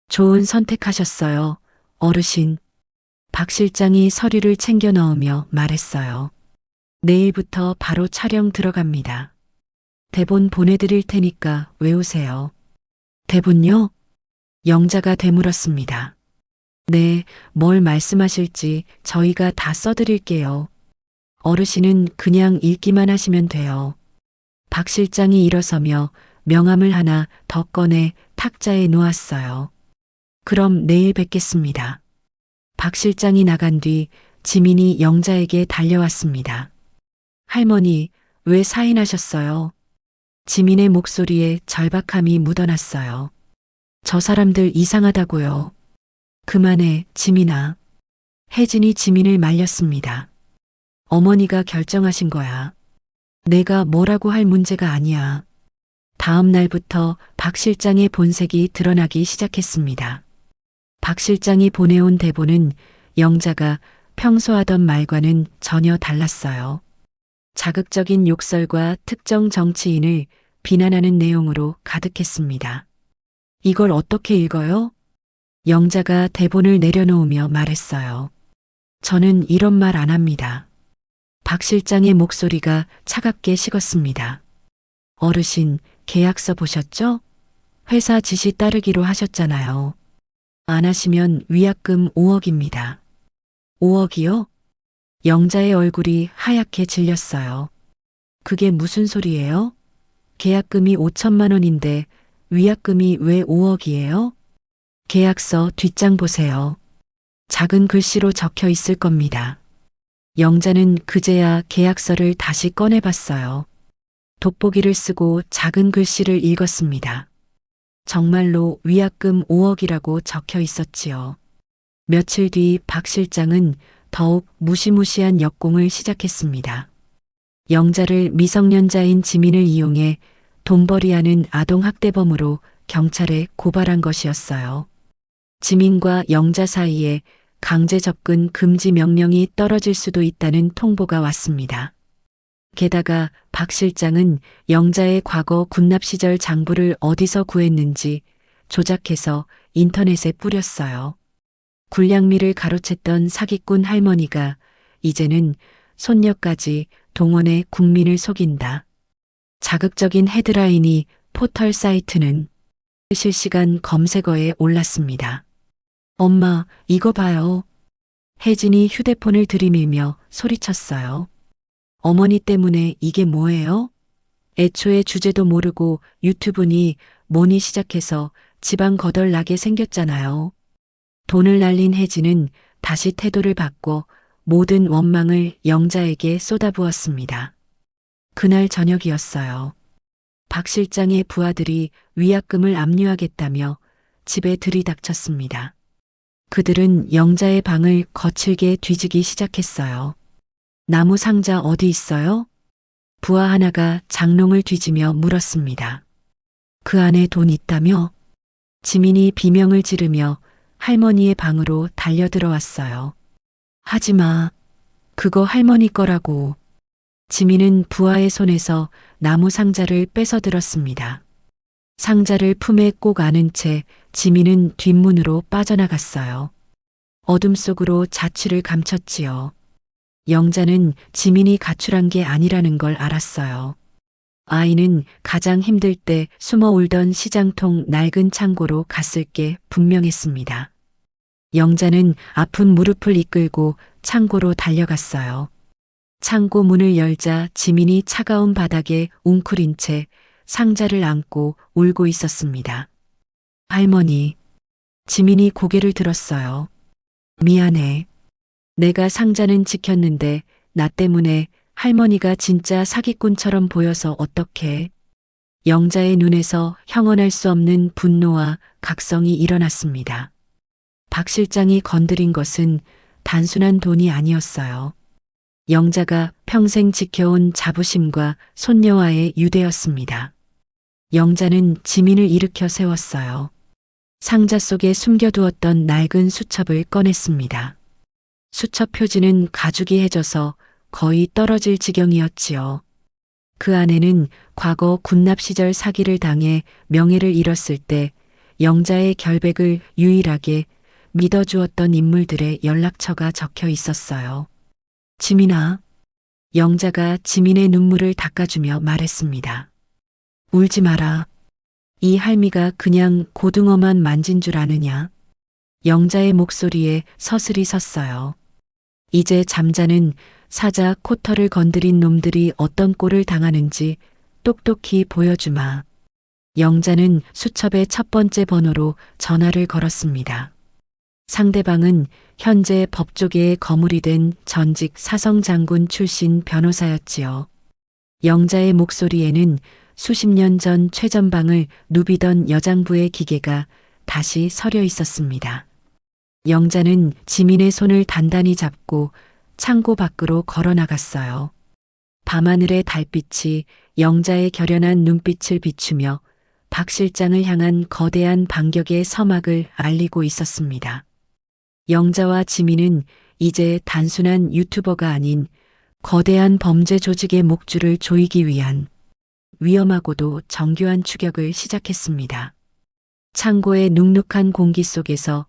Speaker 1: 좋은 선택하셨어요, 어르신. 박 실장이 서류를 챙겨 넣으며 말했어요. 내일부터 바로 촬영 들어갑니다. 대본 보내드릴 테니까 외우세요. 대본요? 영자가 되물었습니다. 네, 뭘 말씀하실지 저희가 다 써드릴게요. 어르신은 그냥 읽기만 하시면 돼요. 박 실장이 일어서며 명함을 하나 더 꺼내 탁자에 놓았어요. 그럼 내일 뵙겠습니다. 박 실장이 나간 뒤 지민이 영자에게 달려왔습니다. 할머니, 왜 사인하셨어요? 지민의 목소리에 절박함이 묻어났어요. 저 사람들 이상하다고요. 그만해, 지민아. 혜진이 지민을 말렸습니다. 어머니가 결정하신 거야. 내가 뭐라고 할 문제가 아니야. 다음 날부터 박 실장의 본색이 드러나기 시작했습니다. 박 실장이 보내온 대본은 영자가 평소 하던 말과는 전혀 달랐어요. 자극적인 욕설과 특정 정치인을 비난하는 내용으로 가득했습니다. 이걸 어떻게 읽어요? 영자가 대본을 내려놓으며 말했어요. 저는 이런 말 안 합니다. 박 실장의 목소리가 차갑게 식었습니다. 어르신, 계약서 보셨죠? 회사 지시 따르기로 하셨잖아요. 안 하시면 위약금 5억입니다. 5억이요? 영자의 얼굴이 하얗게 질렸어요. 그게 무슨 소리예요? 계약금이 5천만 원인데 위약금이 왜 5억이에요? 계약서 뒷장 보세요. 작은 글씨로 적혀 있을 겁니다. 영자는 그제야 계약서를 다시 꺼내봤어요. 돋보기를 쓰고 작은 글씨를 읽었습니다. 정말로 위약금 5억이라고 적혀 있었지요. 며칠 뒤 박 실장은 더욱 무시무시한 역공을 시작했습니다. 영자를 미성년자인 지민을 이용해 돈벌이하는 아동학대범으로 경찰에 고발한 것이었어요. 지민과 영자 사이에 강제 접근 금지 명령이 떨어질 수도 있다는 통보가 왔습니다. 게다가 박 실장은 영자의 과거 군납 시절 장부를 어디서 구했는지 조작해서 인터넷에 뿌렸어요. 군량미를 가로챘던 사기꾼 할머니가 이제는 손녀까지 동원해 국민을 속인다. 자극적인 헤드라인이 포털 사이트는 실시간 검색어에 올랐습니다. 엄마, 이거 봐요. 혜진이 휴대폰을 들이밀며 소리쳤어요. 어머니 때문에 이게 뭐예요? 애초에 주제도 모르고 유튜브니 뭐니 시작해서 지방 거덜나게 생겼잖아요. 돈을 날린 혜진은 다시 태도를 바꿔 모든 원망을 영자에게 쏟아부었습니다. 그날 저녁이었어요. 박 실장의 부하들이 위약금을 압류하겠다며 집에 들이닥쳤습니다. 그들은 영자의 방을 거칠게 뒤지기 시작했어요. 나무 상자 어디 있어요? 부하 하나가 장롱을 뒤지며 물었습니다. 그 안에 돈 있다며? 지민이 비명을 지르며 할머니의 방으로 달려들어왔어요. 하지마. 그거 할머니 거라고. 지민은 부하의 손에서 나무 상자를 뺏어들었습니다. 상자를 품에 꼭 안은 채 지민은 뒷문으로 빠져나갔어요. 어둠 속으로 자취를 감췄지요. 영자는 지민이 가출한 게 아니라는 걸 알았어요. 아이는 가장 힘들 때 숨어 울던 시장통 낡은 창고로 갔을 게 분명했습니다. 영자는 아픈 무릎을 이끌고 창고로 달려갔어요. 창고 문을 열자 지민이 차가운 바닥에 웅크린 채 상자를 안고 울고 있었습니다. 할머니, 지민이 고개를 들었어요. 미안해. 내가 상자는 지켰는데 나 때문에 할머니가 진짜 사기꾼처럼 보여서 어떡해. 영자의 눈에서 형언할 수 없는 분노와 각성이 일어났습니다. 박 실장이 건드린 것은 단순한 돈이 아니었어요. 영자가 평생 지켜온 자부심과 손녀와의 유대였습니다. 영자는 지민을 일으켜 세웠어요. 상자 속에 숨겨두었던 낡은 수첩을 꺼냈습니다. 수첩 표지는 가죽이 해져서 거의 떨어질 지경이었지요. 그 안에는 과거 군납 시절 사기를 당해 명예를 잃었을 때 영자의 결백을 유일하게 믿어주었던 인물들의 연락처가 적혀 있었어요. 지민아. 영자가 지민의 눈물을 닦아주며 말했습니다. 울지 마라. 이 할미가 그냥 고등어만 만진 줄 아느냐. 영자의 목소리에 서슬이 섰어요. 이제 잠자는 사자 코털을 건드린 놈들이 어떤 꼴을 당하는지 똑똑히 보여주마. 영자는 수첩의 첫 번째 번호로 전화를 걸었습니다. 상대방은 현재 법조계에 거물이 된 전직 사성장군 출신 변호사였지요. 영자의 목소리에는 수십 년 전 최전방을 누비던 여장부의 기계가 다시 서려 있었습니다. 영자는 지민의 손을 단단히 잡고 창고 밖으로 걸어 나갔어요. 밤하늘의 달빛이 영자의 결연한 눈빛을 비추며 박 실장을 향한 거대한 반격의 서막을 알리고 있었습니다. 영자와 지민은 이제 단순한 유튜버가 아닌 거대한 범죄 조직의 목줄을 조이기 위한 위험하고도 정교한 추격을 시작했습니다. 창고의 눅눅한 공기 속에서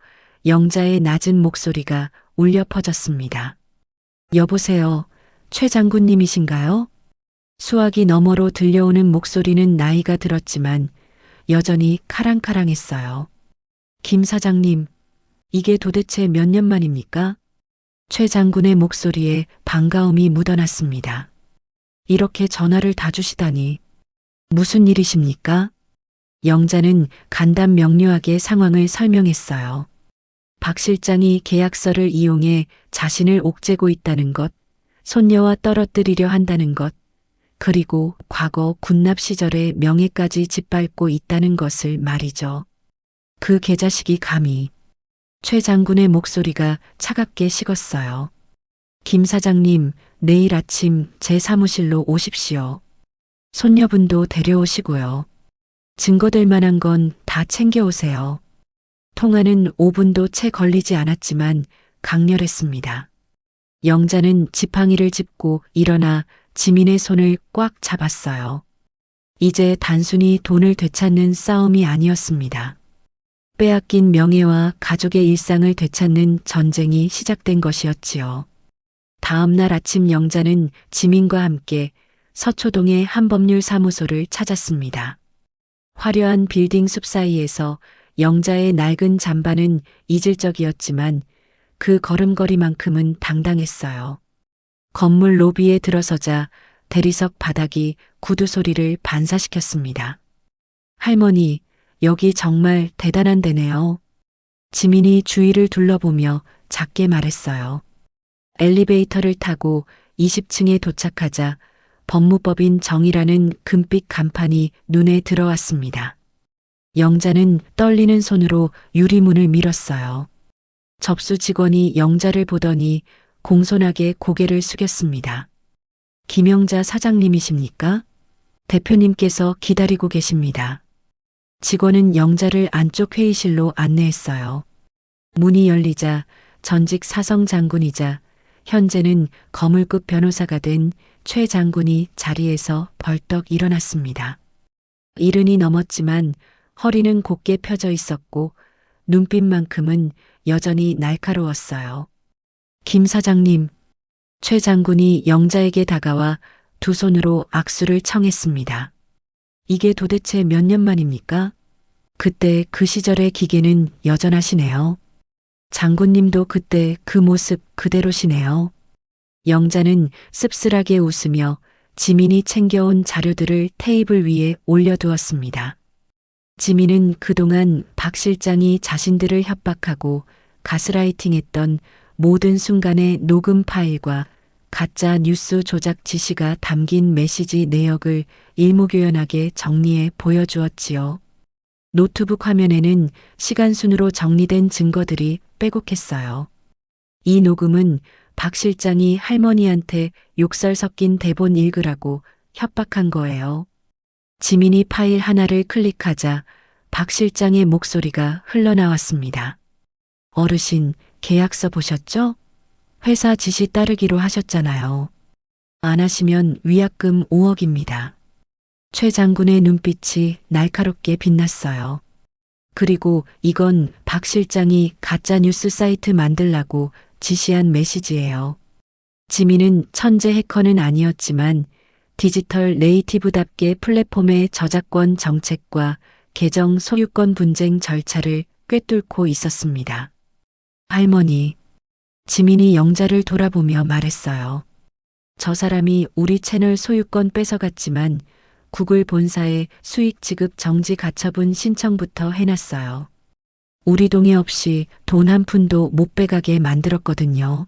Speaker 1: 영자의 낮은 목소리가 울려 퍼졌습니다. 여보세요, 최 장군님이신가요? 수화기 너머로 들려오는 목소리는 나이가 들었지만 여전히 카랑카랑했어요. 김 사장님, 이게 도대체 몇 년 만입니까? 최 장군의 목소리에 반가움이 묻어났습니다. 이렇게 전화를 다 주시다니. 무슨 일이십니까? 영자는 간단 명료하게 상황을 설명했어요. 박 실장이 계약서를 이용해 자신을 옥죄고 있다는 것, 손녀와 떨어뜨리려 한다는 것, 그리고 과거 군납 시절의 명예까지 짓밟고 있다는 것을 말이죠. 그 개자식이 감히. 최 장군의 목소리가 차갑게 식었어요. 김 사장님, 내일 아침 제 사무실로 오십시오. 손녀분도 데려오시고요. 증거될 만한 건 다 챙겨오세요. 통화는 5분도 채 걸리지 않았지만 강렬했습니다. 영자는 지팡이를 짚고 일어나 지민의 손을 꽉 잡았어요. 이제 단순히 돈을 되찾는 싸움이 아니었습니다. 빼앗긴 명예와 가족의 일상을 되찾는 전쟁이 시작된 것이었지요. 다음 날 아침 영자는 지민과 함께 서초동의 한법률 사무소를 찾았습니다. 화려한 빌딩 숲 사이에서 영자의 낡은 잠바는 이질적이었지만 그 걸음걸이만큼은 당당했어요. 건물 로비에 들어서자 대리석 바닥이 구두 소리를 반사시켰습니다. 할머니, 여기 정말 대단한 데네요. 지민이 주위를 둘러보며 작게 말했어요. 엘리베이터를 타고 20층에 도착하자 법무법인 정이라는 금빛 간판이 눈에 들어왔습니다. 영자는 떨리는 손으로 유리문을 밀었어요. 접수 직원이 영자를 보더니 공손하게 고개를 숙였습니다. 김영자 사장님이십니까? 대표님께서 기다리고 계십니다. 직원은 영자를 안쪽 회의실로 안내했어요. 문이 열리자 전직 사성 장군이자 현재는 거물급 변호사가 된 최 장군이 자리에서 벌떡 일어났습니다. 이른이 넘었지만 허리는 곧게 펴져 있었고 눈빛만큼은 여전히 날카로웠어요. 김 사장님, 최 장군이 영자에게 다가와 두 손으로 악수를 청했습니다. 이게 도대체 몇 년 만입니까? 그때 그 시절의 기계는 여전하시네요. 장군님도 그때 그 모습 그대로시네요. 영자는 씁쓸하게 웃으며 지민이 챙겨온 자료들을 테이블 위에 올려두었습니다. 지민은 그동안 박 실장이 자신들을 협박하고 가스라이팅했던 모든 순간의 녹음 파일과 가짜 뉴스 조작 지시가 담긴 메시지 내역을 일목요연하게 정리해 보여주었지요. 노트북 화면에는 시간순으로 정리된 증거들이 빼곡했어요. 이 녹음은 박 실장이 할머니한테 욕설 섞인 대본 읽으라고 협박한 거예요. 지민이 파일 하나를 클릭하자 박 실장의 목소리가 흘러나왔습니다. 어르신, 계약서 보셨죠? 회사 지시 따르기로 하셨잖아요. 안 하시면 위약금 5억입니다. 최 장군의 눈빛이 날카롭게 빛났어요. 그리고 이건 박 실장이 가짜 뉴스 사이트 만들라고 지시한 메시지예요. 지민은 천재 해커는 아니었지만 디지털 네이티브답게 플랫폼의 저작권 정책과 계정 소유권 분쟁 절차를 꿰뚫고 있었습니다. 할머니, 지민이 영자를 돌아보며 말했어요. 저 사람이 우리 채널 소유권 뺏어갔지만 구글 본사에 수익 지급 정지 가처분 신청부터 해놨어요. 우리 동의 없이 돈 한 푼도 못 빼가게 만들었거든요.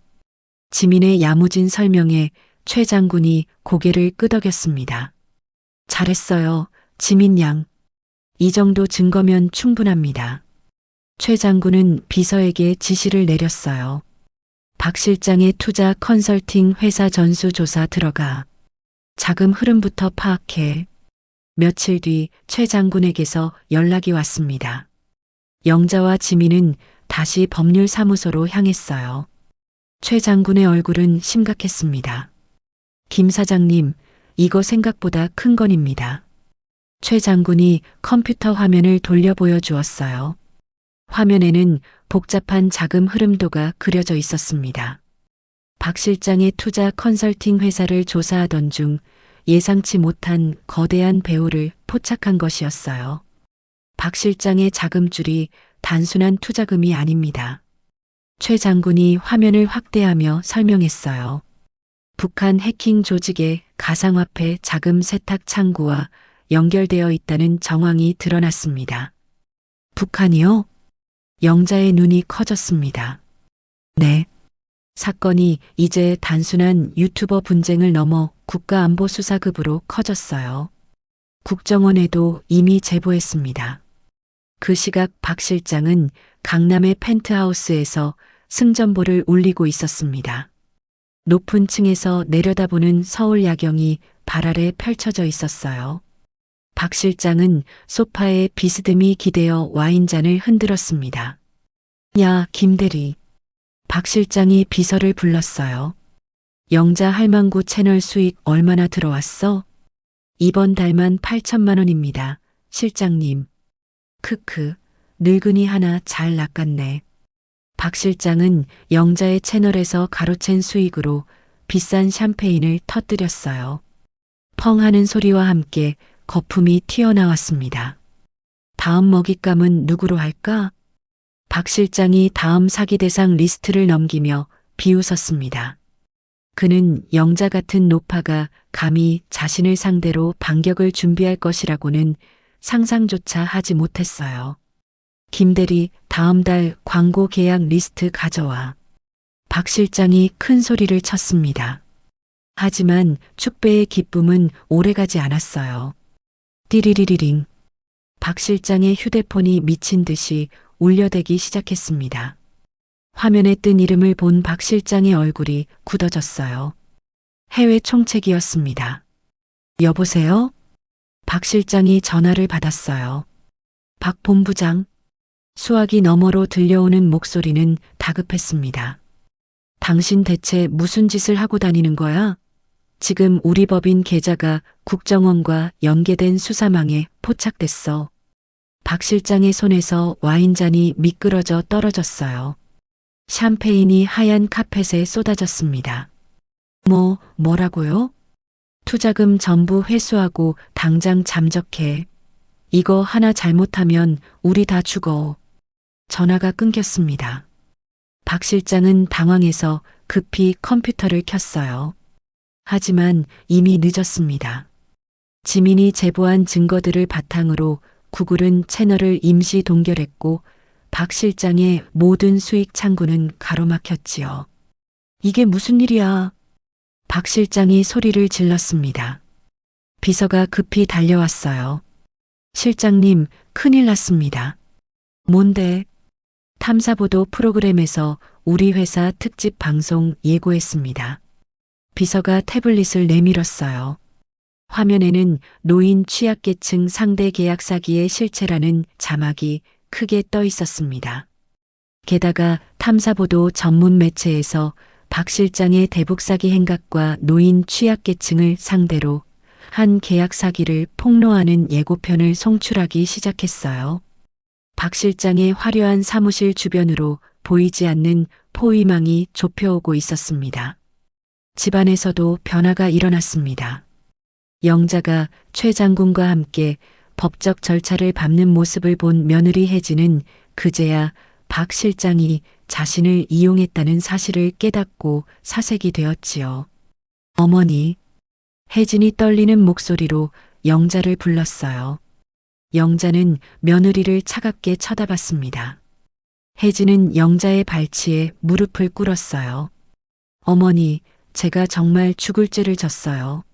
Speaker 1: 지민의 야무진 설명에 최 장군이 고개를 끄덕였습니다. 잘했어요, 지민 양. 이 정도 증거면 충분합니다. 최 장군은 비서에게 지시를 내렸어요. 박 실장의 투자 컨설팅 회사 전수조사 들어가. 자금 흐름부터 파악해. 며칠 뒤 최 장군에게서 연락이 왔습니다. 영자와 지민은 다시 법률사무소로 향했어요. 최 장군의 얼굴은 심각했습니다. 김 사장님, 이거 생각보다 큰 건입니다. 최 장군이 컴퓨터 화면을 돌려 보여주었어요. 화면에는 복잡한 자금 흐름도가 그려져 있었습니다. 박 실장의 투자 컨설팅 회사를 조사하던 중 예상치 못한 거대한 배후를 포착한 것이었어요. 박 실장의 자금줄이 단순한 투자금이 아닙니다. 최 장군이 화면을 확대하며 설명했어요. 북한 해킹 조직의 가상화폐 자금 세탁 창구와 연결되어 있다는 정황이 드러났습니다. 북한이요? 영자의 눈이 커졌습니다. 네. 사건이 이제 단순한 유튜버 분쟁을 넘어 국가안보수사급으로 커졌어요. 국정원에도 이미 제보했습니다. 그 시각 박 실장은 강남의 펜트하우스에서 승전보를 울리고 있었습니다. 높은 층에서 내려다보는 서울 야경이 발 아래 펼쳐져 있었어요. 박 실장은 소파에 비스듬히 기대어 와인잔을 흔들었습니다. 야, 김대리. 박 실장이 비서를 불렀어요. 영자 할망구 채널 수익 얼마나 들어왔어? 이번 달만 8천만 원입니다. 실장님. 크크, 늙은이 하나 잘 낚았네. 박 실장은 영자의 채널에서 가로챈 수익으로 비싼 샴페인을 터뜨렸어요. 펑 하는 소리와 함께 거품이 튀어나왔습니다. 다음 먹잇감은 누구로 할까? 박 실장이 다음 사기 대상 리스트를 넘기며 비웃었습니다. 그는 영자 같은 노파가 감히 자신을 상대로 반격을 준비할 것이라고는 상상조차 하지 못했어요. 김대리, 다음 달 광고 계약 리스트 가져와. 박 실장이 큰 소리를 쳤습니다. 하지만 축배의 기쁨은 오래가지 않았어요. 띠리리리링. 박 실장의 휴대폰이 미친 듯이 울려대기 시작했습니다. 화면에 뜬 이름을 본 박 실장의 얼굴이 굳어졌어요. 해외 총책이었습니다. 여보세요? 박 실장이 전화를 받았어요. 박 본부장. 수화기 너머로 들려오는 목소리는 다급했습니다. 당신 대체 무슨 짓을 하고 다니는 거야? 지금 우리 법인 계좌가 국정원과 연계된 수사망에 포착됐어. 박 실장의 손에서 와인잔이 미끄러져 떨어졌어요. 샴페인이 하얀 카펫에 쏟아졌습니다. 뭐라고요? 투자금 전부 회수하고 당장 잠적해. 이거 하나 잘못하면 우리 다 죽어. 전화가 끊겼습니다. 박 실장은 당황해서 급히 컴퓨터를 켰어요. 하지만 이미 늦었습니다. 지민이 제보한 증거들을 바탕으로 구글은 채널을 임시 동결했고 박 실장의 모든 수익 창구는 가로막혔지요. 이게 무슨 일이야? 박 실장이 소리를 질렀습니다. 비서가 급히 달려왔어요. 실장님, 큰일 났습니다. 뭔데? 탐사보도 프로그램에서 우리 회사 특집 방송 예고했습니다. 비서가 태블릿을 내밀었어요. 화면에는 노인 취약계층 상대 계약 사기의 실체라는 자막이 크게 떠 있었습니다. 게다가 탐사보도 전문 매체에서 박 실장의 대북 사기 행각과 노인 취약계층을 상대로 한 계약 사기를 폭로하는 예고편을 송출하기 시작했어요. 박 실장의 화려한 사무실 주변으로 보이지 않는 포위망이 좁혀오고 있었습니다. 집안에서도 변화가 일어났습니다. 영자가 최 장군과 함께 법적 절차를 밟는 모습을 본 며느리 혜진은 그제야 박 실장이 자신을 이용했다는 사실을 깨닫고 사색이 되었지요. 어머니, 혜진이 떨리는 목소리로 영자를 불렀어요. 영자는 며느리를 차갑게 쳐다봤습니다. 혜진은 영자의 발치에 무릎을 꿇었어요. 어머니, 제가 정말 죽을 죄를 졌어요.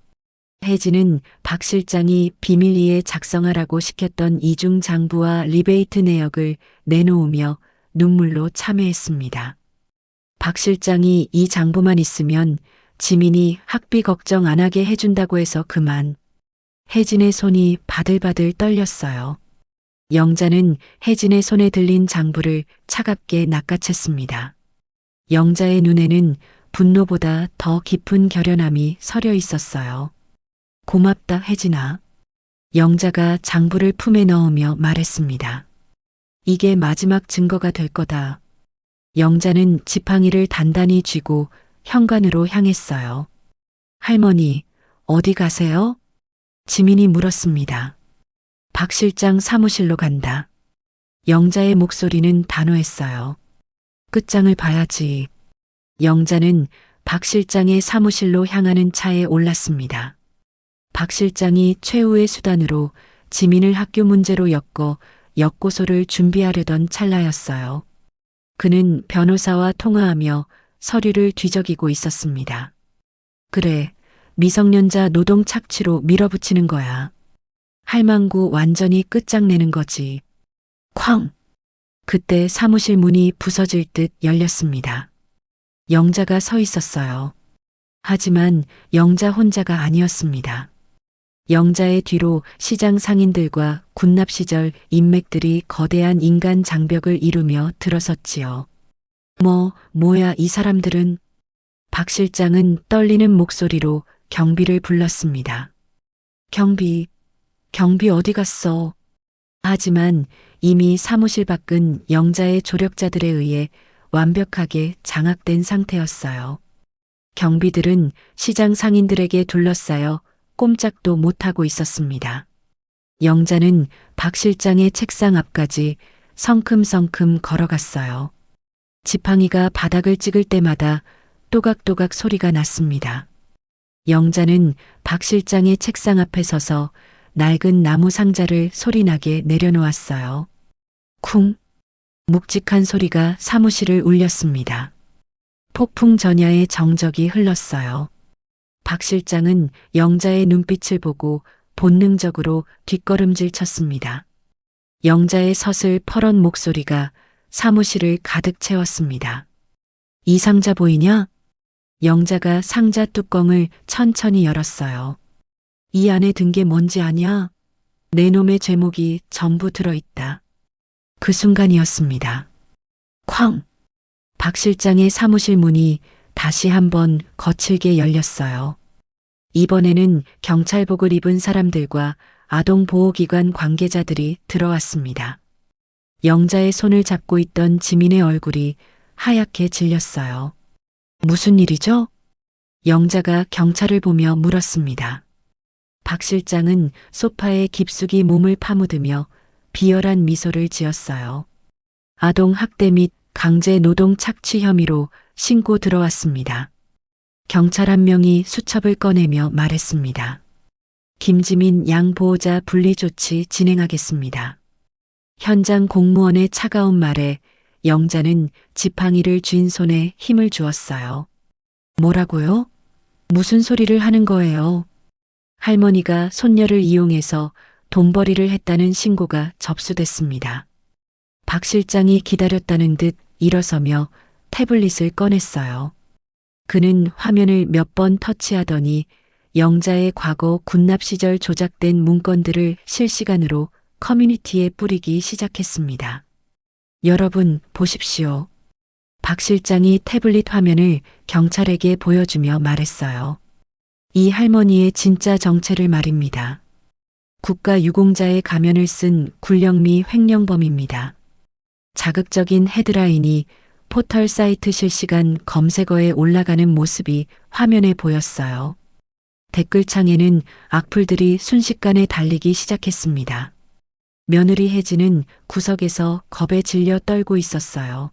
Speaker 1: 혜진은 박 실장이 비밀리에 작성하라고 시켰던 이중 장부와 리베이트 내역을 내놓으며 눈물로 참회했습니다. 박 실장이 이 장부만 있으면 지민이 학비 걱정 안 하게 해준다고 해서 그만. 혜진의 손이 바들바들 떨렸어요. 영자는 혜진의 손에 들린 장부를 차갑게 낚아챘습니다. 영자의 눈에는 분노보다 더 깊은 결연함이 서려 있었어요. 고맙다, 혜진아. 영자가 장부를 품에 넣으며 말했습니다. 이게 마지막 증거가 될 거다. 영자는 지팡이를 단단히 쥐고 현관으로 향했어요. 할머니, 어디 가세요? 지민이 물었습니다. 박 실장 사무실로 간다. 영자의 목소리는 단호했어요. 끝장을 봐야지. 영자는 박 실장의 사무실로 향하는 차에 올랐습니다. 박 실장이 최후의 수단으로 지민을 학교 문제로 엮어 역고소를 준비하려던 찰나였어요. 그는 변호사와 통화하며 서류를 뒤적이고 있었습니다. 그래, 미성년자 노동 착취로 밀어붙이는 거야. 할망구 완전히 끝장내는 거지. 쾅! 그때 사무실 문이 부서질 듯 열렸습니다. 영자가 서 있었어요. 하지만 영자 혼자가 아니었습니다. 영자의 뒤로 시장 상인들과 군납 시절 인맥들이 거대한 인간 장벽을 이루며 들어섰지요. 뭐야 이 사람들은? 박 실장은 떨리는 목소리로 경비를 불렀습니다. 경비 어디 갔어? 하지만 이미 사무실 밖은 영자의 조력자들에 의해 완벽하게 장악된 상태였어요. 경비들은 시장 상인들에게 둘러싸여 꼼짝도 못하고 있었습니다. 영자는 박 실장의 책상 앞까지 성큼성큼 걸어갔어요. 지팡이가 바닥을 찍을 때마다 또각또각 소리가 났습니다. 영자는 박 실장의 책상 앞에 서서 낡은 나무 상자를 소리나게 내려놓았어요. 쿵! 묵직한 소리가 사무실을 울렸습니다. 폭풍 전야의 정적이 흘렀어요. 박 실장은 영자의 눈빛을 보고 본능적으로 뒷걸음질 쳤습니다. 영자의 서슬 퍼런 목소리가 사무실을 가득 채웠습니다. 이 상자 보이냐? 영자가 상자 뚜껑을 천천히 열었어요. 이 안에 든 게 뭔지 아냐? 내 놈의 죄목이 전부 들어있다. 그 순간이었습니다. 쾅! 박 실장의 사무실 문이 다시 한번 거칠게 열렸어요. 이번에는 경찰복을 입은 사람들과 아동보호기관 관계자들이 들어왔습니다. 영자의 손을 잡고 있던 지민의 얼굴이 하얗게 질렸어요. 무슨 일이죠? 영자가 경찰을 보며 물었습니다. 박 실장은 소파에 깊숙이 몸을 파묻으며 비열한 미소를 지었어요. 아동 학대 및 강제 노동 착취 혐의로 신고 들어왔습니다. 경찰 한 명이 수첩을 꺼내며 말했습니다. 김지민 양 보호자 분리 조치 진행하겠습니다. 현장 공무원의 차가운 말에 영자는 지팡이를 쥔 손에 힘을 주었어요. 뭐라고요? 무슨 소리를 하는 거예요? 할머니가 손녀를 이용해서 돈벌이를 했다는 신고가 접수됐습니다. 박 실장이 기다렸다는 듯 일어서며 태블릿을 꺼냈어요. 그는 화면을 몇 번 터치하더니 영자의 과거 군납 시절 조작된 문건들을 실시간으로 커뮤니티에 뿌리기 시작했습니다. 여러분, 보십시오. 박 실장이 태블릿 화면을 경찰에게 보여주며 말했어요. 이 할머니의 진짜 정체를 말입니다. 국가유공자의 가면을 쓴 굴령미 횡령범입니다. 자극적인 헤드라인이 포털 사이트 실시간 검색어에 올라가는 모습이 화면에 보였어요. 댓글창에는 악플들이 순식간에 달리기 시작했습니다. 며느리 혜진은 구석에서 겁에 질려 떨고 있었어요.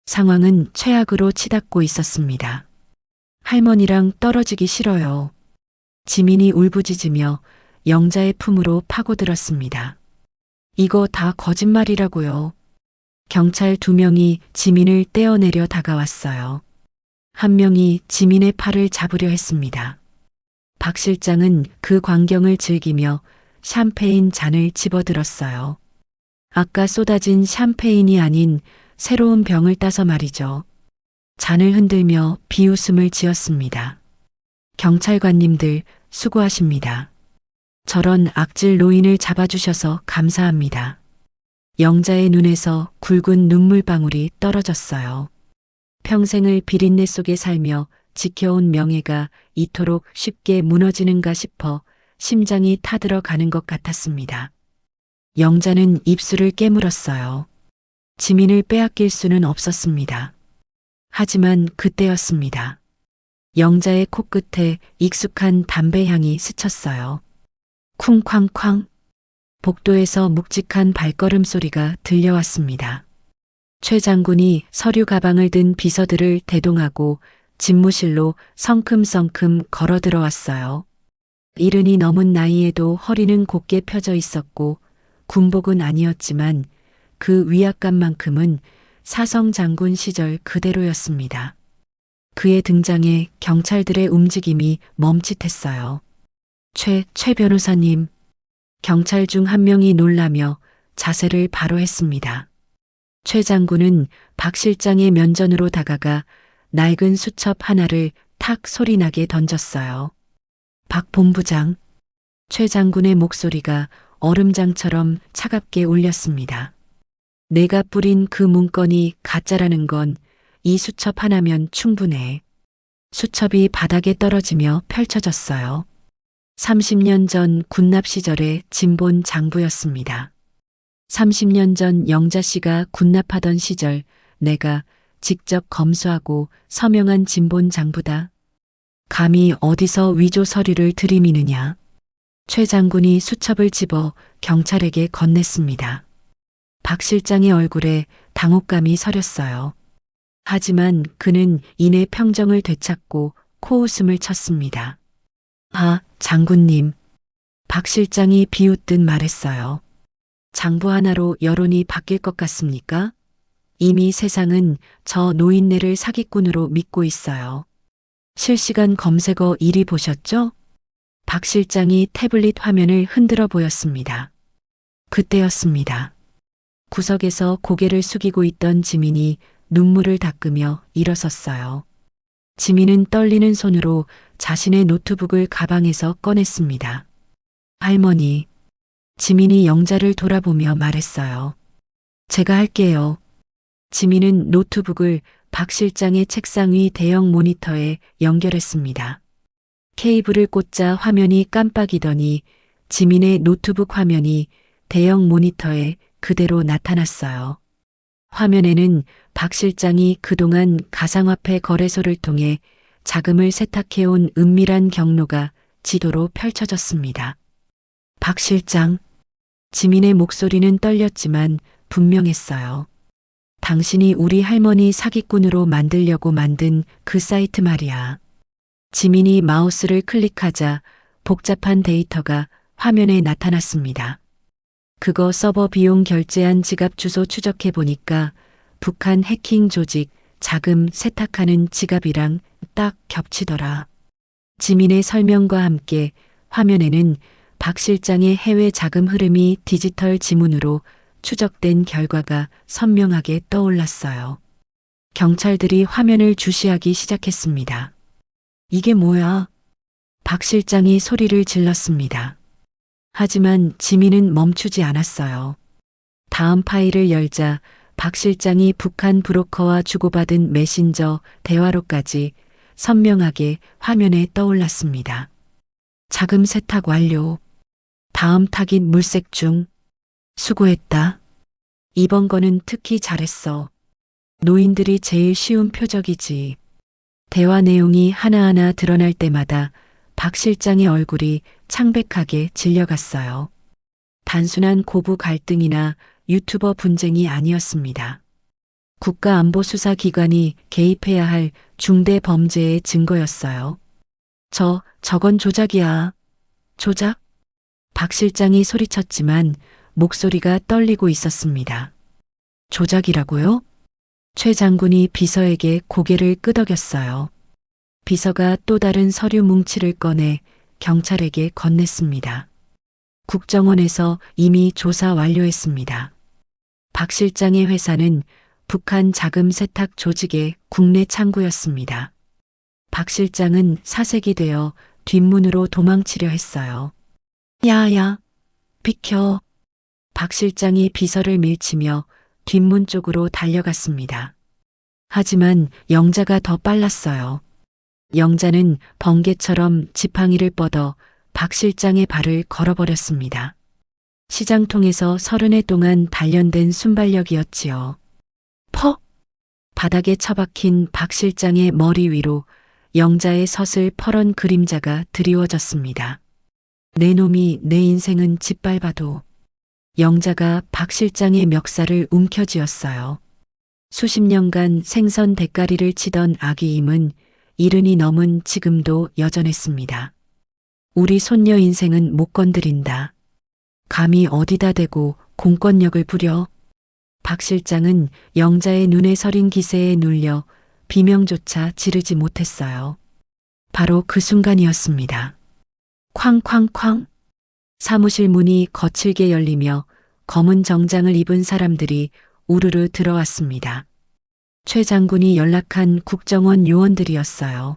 Speaker 1: 상황은 최악으로 치닫고 있었습니다. 할머니랑 떨어지기 싫어요. 지민이 울부짖으며 영자의 품으로 파고들었습니다. 이거 다 거짓말이라고요. 경찰 2명이 지민을 떼어내려 다가왔어요. 한 명이 지민의 팔을 잡으려 했습니다. 박 실장은 그 광경을 즐기며 샴페인 잔을 집어들었어요. 아까 쏟아진 샴페인이 아닌 새로운 병을 따서 말이죠. 잔을 흔들며 비웃음을 지었습니다. 경찰관님들 수고하십니다. 저런 악질 노인을 잡아주셔서 감사합니다. 영자의 눈에서 굵은 눈물방울이 떨어졌어요. 평생을 비린내 속에 살며 지켜온 명예가 이토록 쉽게 무너지는가 싶어 심장이 타들어가는 것 같았습니다. 영자는 입술을 깨물었어요. 지민을 빼앗길 수는 없었습니다. 하지만 그때였습니다. 영자의 코끝에 익숙한 담배 향이 스쳤어요. 쿵쾅쾅. 복도에서 묵직한 발걸음 소리가 들려왔습니다. 최 장군이 서류 가방을 든 비서들을 대동하고 집무실로 성큼성큼 걸어 들어왔어요. 이른이 넘은 나이에도 허리는 곧게 펴져 있었고 군복은 아니었지만 그 위압감만큼은 사성 장군 시절 그대로였습니다. 그의 등장에 경찰들의 움직임이 멈칫했어요. 최 변호사님. 경찰 중 한 명이 놀라며 자세를 바로 했습니다. 최 장군은 박 실장의 면전으로 다가가 낡은 수첩 하나를 탁 소리나게 던졌어요. 박 본부장. 최 장군의 목소리가 얼음장처럼 차갑게 울렸습니다. 내가 뿌린 그 문건이 가짜라는 건 이 수첩 하나면 충분해. 수첩이 바닥에 떨어지며 펼쳐졌어요. 30년 전 군납 시절의 진본 장부였습니다. 30년 전 영자 씨가 군납하던 시절 내가 직접 검수하고 서명한 진본 장부다. 감히 어디서 위조 서류를 들이미느냐. 최 장군이 수첩을 집어 경찰에게 건넸습니다. 박 실장의 얼굴에 당혹감이 서렸어요. 하지만 그는 이내 평정을 되찾고 코웃음을 쳤습니다. 아, 장군님. 박 실장이 비웃듯 말했어요. 장부 하나로 여론이 바뀔 것 같습니까? 이미 세상은 저 노인네를 사기꾼으로 믿고 있어요. 실시간 검색어 1위 보셨죠? 박 실장이 태블릿 화면을 흔들어 보였습니다. 그때였습니다. 구석에서 고개를 숙이고 있던 지민이 눈물을 닦으며 일어섰어요. 지민은 떨리는 손으로 자신의 노트북을 가방에서 꺼냈습니다. 할머니. 지민이 영자를 돌아보며 말했어요. 제가 할게요. 지민은 노트북을 박 실장의 책상 위 대형 모니터에 연결했습니다. 케이블을 꽂자 화면이 깜빡이더니 지민의 노트북 화면이 대형 모니터에 그대로 나타났어요. 화면에는 박 실장이 그동안 가상화폐 거래소를 통해 자금을 세탁해온 은밀한 경로가 지도로 펼쳐졌습니다. 박 실장. 지민의 목소리는 떨렸지만 분명했어요. 당신이 우리 할머니 사기꾼으로 만들려고 만든 그 사이트 말이야. 지민이 마우스를 클릭하자 복잡한 데이터가 화면에 나타났습니다. 그거 서버 비용 결제한 지갑 주소 추적해 보니까 북한 해킹 조직 자금 세탁하는 지갑이랑 딱 겹치더라. 지민의 설명과 함께 화면에는 박 실장의 해외 자금 흐름이 디지털 지문으로 추적된 결과가 선명하게 떠올랐어요. 경찰들이 화면을 주시하기 시작했습니다. 이게 뭐야? 박 실장이 소리를 질렀습니다. 하지만 지민은 멈추지 않았어요. 다음 파일을 열자 박 실장이 북한 브로커와 주고받은 메신저 대화로까지 선명하게 화면에 떠올랐습니다. 자금 세탁 완료. 다음 타깃 물색 중. 수고했다. 이번 거는 특히 잘했어. 노인들이 제일 쉬운 표적이지. 대화 내용이 하나하나 드러날 때마다 박 실장의 얼굴이 창백하게 질려갔어요. 단순한 고부 갈등이나 유튜버 분쟁이 아니었습니다. 국가안보수사기관이 개입해야 할 중대 범죄의 증거였어요. 저건 조작이야. 조작? 박 실장이 소리쳤지만 목소리가 떨리고 있었습니다. 조작이라고요? 최 장군이 비서에게 고개를 끄덕였어요. 비서가 또 다른 서류 뭉치를 꺼내 경찰에게 건넸습니다. 국정원에서 이미 조사 완료했습니다. 박 실장의 회사는 북한 자금 세탁 조직의 국내 창구였습니다. 박 실장은 사색이 되어 뒷문으로 도망치려 했어요. 야야, 비켜. 박 실장이 비서를 밀치며 뒷문 쪽으로 달려갔습니다. 하지만 영자가 더 빨랐어요. 영자는 번개처럼 지팡이를 뻗어 박 실장의 발을 걸어버렸습니다. 시장통에서 30해 동안 단련된 순발력이었지요. 퍽! 바닥에 처박힌 박 실장의 머리 위로 영자의 서슬 퍼런 그림자가 드리워졌습니다. 내 놈이 내 인생은 짓밟아도. 영자가 박 실장의 멱살을 움켜쥐었어요. 수십 년간 생선 대가리를 치던 악의임은 70이 넘은 지금도 여전했습니다. 우리 손녀 인생은 못 건드린다. 감히 어디다 대고 공권력을 부려? 박 실장은 영자의 눈에 서린 기세에 눌려 비명조차 지르지 못했어요. 바로 그 순간이었습니다. 쾅쾅쾅. 사무실 문이 거칠게 열리며 검은 정장을 입은 사람들이 우르르 들어왔습니다. 최 장군이 연락한 국정원 요원들이었어요.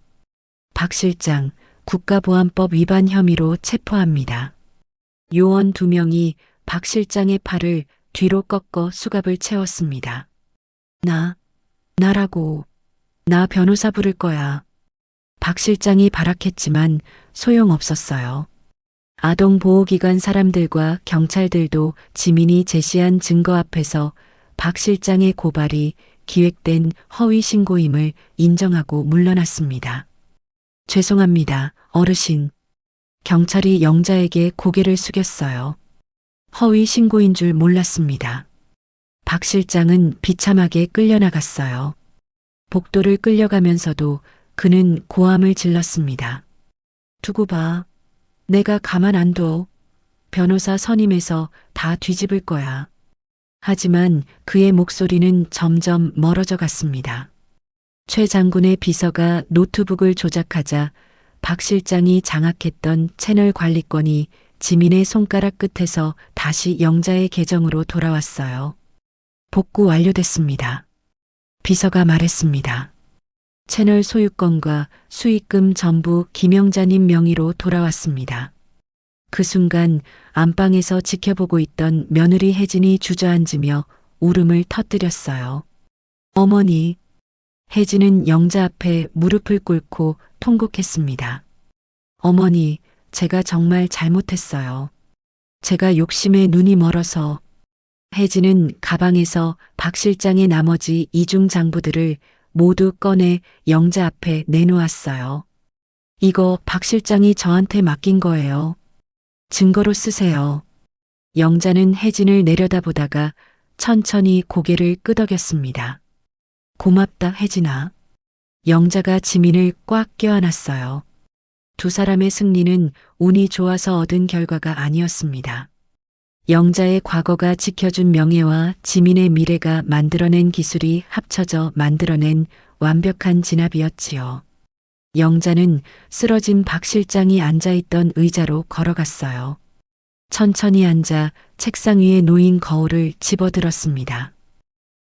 Speaker 1: 박 실장, 국가보안법 위반 혐의로 체포합니다. 요원 2명이 박 실장의 팔을 뒤로 꺾어 수갑을 채웠습니다. 나라고. 나 변호사 부를 거야. 박 실장이 발악했지만 소용없었어요. 아동보호기관 사람들과 경찰들도 지민이 제시한 증거 앞에서 박 실장의 고발이 기획된 허위 신고임을 인정하고 물러났습니다. 죄송합니다, 어르신. 경찰이 영자에게 고개를 숙였어요. 허위 신고인 줄 몰랐습니다. 박 실장은 비참하게 끌려나갔어요. 복도를 끌려가면서도 그는 고함을 질렀습니다. 두고 봐. 내가 가만 안 둬. 변호사 선임해서 다 뒤집을 거야. 하지만 그의 목소리는 점점 멀어져 갔습니다. 최 장군의 비서가 노트북을 조작하자 박 실장이 장악했던 채널 관리권이 지민의 손가락 끝에서 다시 영자의 계정으로 돌아왔어요. 복구 완료됐습니다. 비서가 말했습니다. 채널 소유권과 수익금 전부 김영자님 명의로 돌아왔습니다. 그 순간 안방에서 지켜보고 있던 며느리 혜진이 주저앉으며 울음을 터뜨렸어요. 어머니. 혜진은 영자 앞에 무릎을 꿇고 통곡했습니다. 어머니, 제가 정말 잘못했어요. 제가 욕심에 눈이 멀어서. 혜진은 가방에서 박 실장의 나머지 이중 장부들을 모두 꺼내 영자 앞에 내놓았어요. 이거 박 실장이 저한테 맡긴 거예요. 증거로 쓰세요. 영자는 혜진을 내려다보다가 천천히 고개를 끄덕였습니다. 고맙다, 혜진아. 영자가 지민을 꽉 껴안았어요. 두 사람의 승리는 운이 좋아서 얻은 결과가 아니었습니다. 영자의 과거가 지켜준 명예와 지민의 미래가 만들어낸 기술이 합쳐져 만들어낸 완벽한 진압이었지요. 영자는 쓰러진 박 실장이 앉아있던 의자로 걸어갔어요. 천천히 앉아 책상 위에 놓인 거울을 집어들었습니다.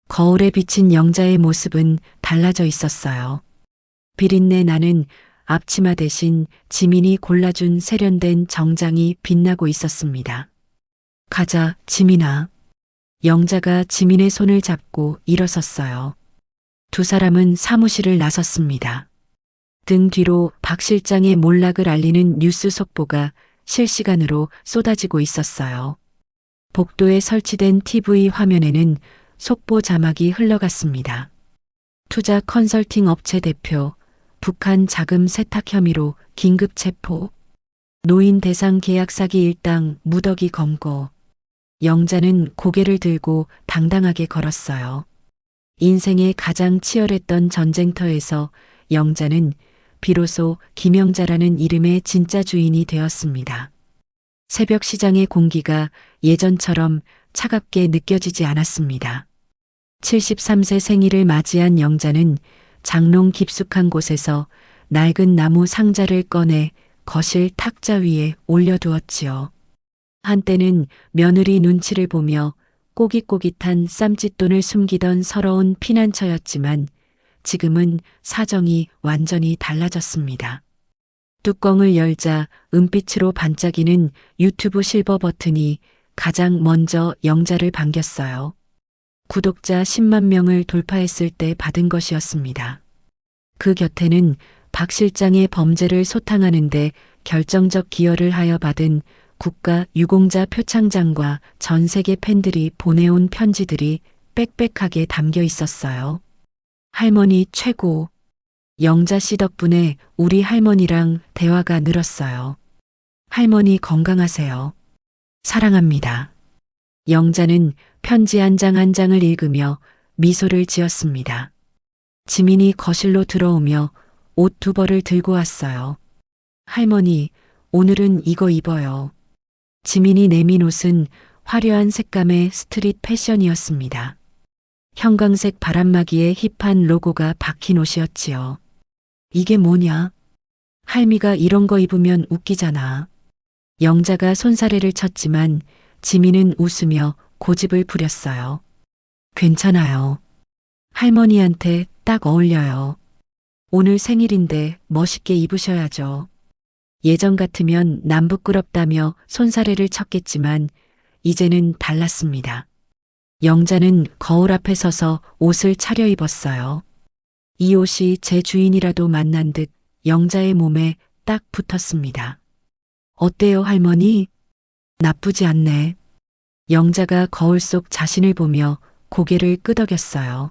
Speaker 1: 거울에 비친 영자의 모습은 달라져 있었어요. 비린내 나는 앞치마 대신 지민이 골라준 세련된 정장이 빛나고 있었습니다. 가자, 지민아. 영자가 지민의 손을 잡고 일어섰어요. 두 사람은 사무실을 나섰습니다. 등 뒤로 박 실장의 몰락을 알리는 뉴스 속보가 실시간으로 쏟아지고 있었어요. 복도에 설치된 TV 화면에는 속보 자막이 흘러갔습니다. 투자 컨설팅 업체 대표, 북한 자금 세탁 혐의로 긴급 체포. 노인 대상 계약 사기 일당 무더기 검거. 영자는 고개를 들고 당당하게 걸었어요. 인생의 가장 치열했던 전쟁터에서 영자는 비로소 김영자라는 이름의 진짜 주인이 되었습니다. 새벽 시장의 공기가 예전처럼 차갑게 느껴지지 않았습니다. 73세 생일을 맞이한 영자는 장롱 깊숙한 곳에서 낡은 나무 상자를 꺼내 거실 탁자 위에 올려두었지요. 한때는 며느리 눈치를 보며 꼬깃꼬깃한 쌈짓돈을 숨기던 서러운 피난처였지만 지금은 사정이 완전히 달라졌습니다. 뚜껑을 열자 은빛으로 반짝이는 유튜브 실버 버튼이 가장 먼저 영자를 반겼어요. 구독자 10만 명을 돌파했을 때 받은 것이었습니다. 그 곁에는 박 실장의 범죄를 소탕하는데 결정적 기여를 하여 받은 국가 유공자 표창장과 전 세계 팬들이 보내온 편지들이 빽빽하게 담겨 있었어요. 할머니 최고. 영자 씨 덕분에 우리 할머니랑 대화가 늘었어요. 할머니 건강하세요. 사랑합니다. 영자는 편지 한 장 한 장을 읽으며 미소를 지었습니다. 지민이 거실로 들어오며 옷 2벌을 들고 왔어요. 할머니, 오늘은 이거 입어요. 지민이 내민 옷은 화려한 색감의 스트릿 패션이었습니다. 형광색 바람막이에 힙한 로고가 박힌 옷이었지요. 이게 뭐냐? 할미가 이런 거 입으면 웃기잖아. 영자가 손사래를 쳤지만 지민은 웃으며 고집을 부렸어요. 괜찮아요. 할머니한테 딱 어울려요. 오늘 생일인데 멋있게 입으셔야죠. 예전 같으면 남 부끄럽다며 손사래를 쳤겠지만 이제는 달랐습니다. 영자는 거울 앞에 서서 옷을 차려입었어요. 이 옷이 제 주인이라도 만난 듯 영자의 몸에 딱 붙었습니다. 어때요, 할머니? 나쁘지 않네. 영자가 거울 속 자신을 보며 고개를 끄덕였어요.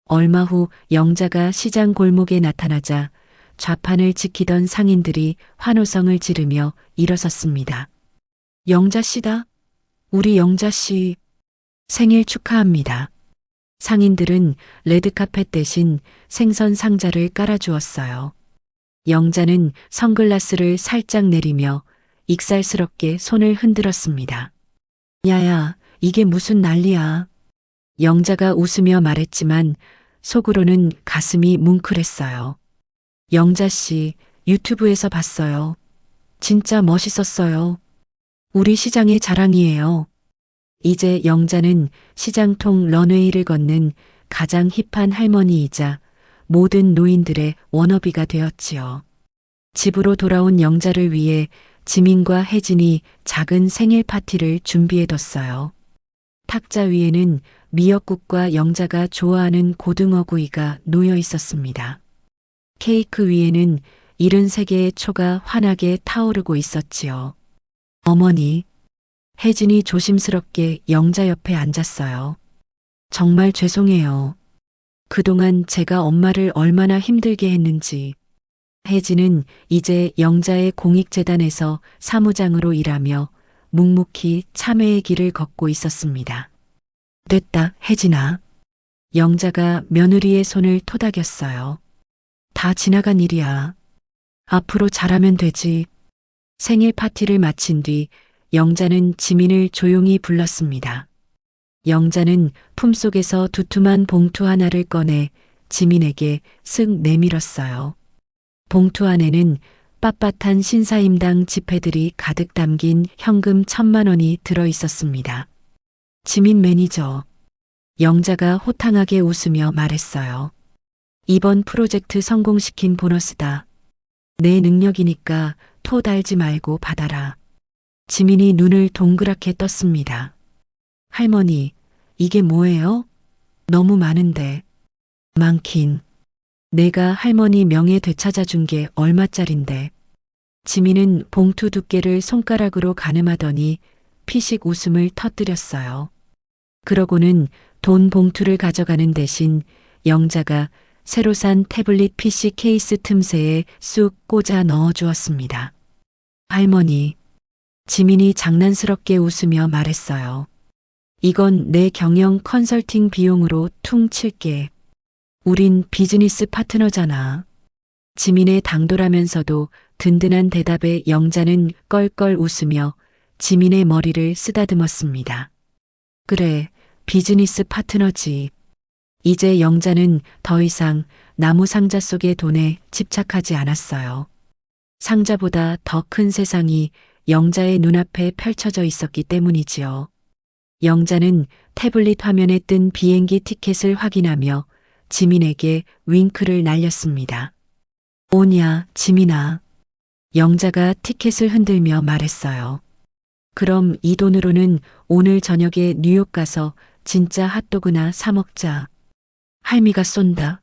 Speaker 1: 얼마 후 영자가 시장 골목에 나타나자 좌판을 지키던 상인들이 환호성을 지르며 일어섰습니다. 영자 씨다. 우리 영자 씨. 생일 축하합니다. 상인들은 레드카펫 대신 생선 상자를 깔아주었어요. 영자는 선글라스를 살짝 내리며 익살스럽게 손을 흔들었습니다. 야야, 이게 무슨 난리야. 영자가 웃으며 말했지만 속으로는 가슴이 뭉클했어요. 영자 씨, 유튜브에서 봤어요. 진짜 멋있었어요. 우리 시장의 자랑이에요. 이제 영자는 시장통 런웨이를 걷는 가장 힙한 할머니이자 모든 노인들의 워너비가 되었지요. 집으로 돌아온 영자를 위해 지민과 혜진이 작은 생일 파티를 준비해뒀어요. 탁자 위에는 미역국과 영자가 좋아하는 고등어구이가 놓여 있었습니다. 케이크 위에는 73개의 초가 환하게 타오르고 있었지요. 어머니, 혜진이 조심스럽게 영자 옆에 앉았어요. 정말 죄송해요. 그동안 제가 엄마를 얼마나 힘들게 했는지. 혜진은 이제 영자의 공익재단에서 사무장으로 일하며 묵묵히 참회의 길을 걷고 있었습니다. 됐다, 혜진아. 영자가 며느리의 손을 토닥였어요. 다 지나간 일이야. 앞으로 잘하면 되지. 생일 파티를 마친 뒤 영자는 지민을 조용히 불렀습니다. 영자는 품속에서 두툼한 봉투 하나를 꺼내 지민에게 쓱 내밀었어요. 봉투 안에는 빳빳한 신사임당 지폐들이 가득 담긴 현금 1,000만 원이 들어 있었습니다. 지민 매니저. 영자가 호탕하게 웃으며 말했어요. 이번 프로젝트 성공시킨 보너스다. 내 능력이니까 토 달지 말고 받아라. 지민이 눈을 동그랗게 떴습니다. 할머니, 이게 뭐예요? 너무 많은데. 많긴. 내가 할머니 명예 되찾아준 게 얼마짜린데. 지민은 봉투 두께를 손가락으로 가늠하더니 피식 웃음을 터뜨렸어요. 그러고는 돈 봉투를 가져가는 대신 영자가 새로 산 태블릿 PC 케이스 틈새에 쑥 꽂아 넣어 주었습니다. 할머니, 지민이 장난스럽게 웃으며 말했어요. 이건 내 경영 컨설팅 비용으로 퉁 칠게. 우린 비즈니스 파트너잖아. 지민의 당돌하면서도 든든한 대답에 영자는 껄껄 웃으며 지민의 머리를 쓰다듬었습니다. 그래, 비즈니스 파트너지. 이제 영자는 더 이상 나무 상자 속의 돈에 집착하지 않았어요. 상자보다 더 큰 세상이 영자의 눈앞에 펼쳐져 있었기 때문이지요. 영자는 태블릿 화면에 뜬 비행기 티켓을 확인하며 지민에게 윙크를 날렸습니다. 오냐, 지민아. 영자가 티켓을 흔들며 말했어요. 그럼 이 돈으로는 오늘 저녁에 뉴욕 가서 진짜 핫도그나 사 먹자. 할미가 쏜다.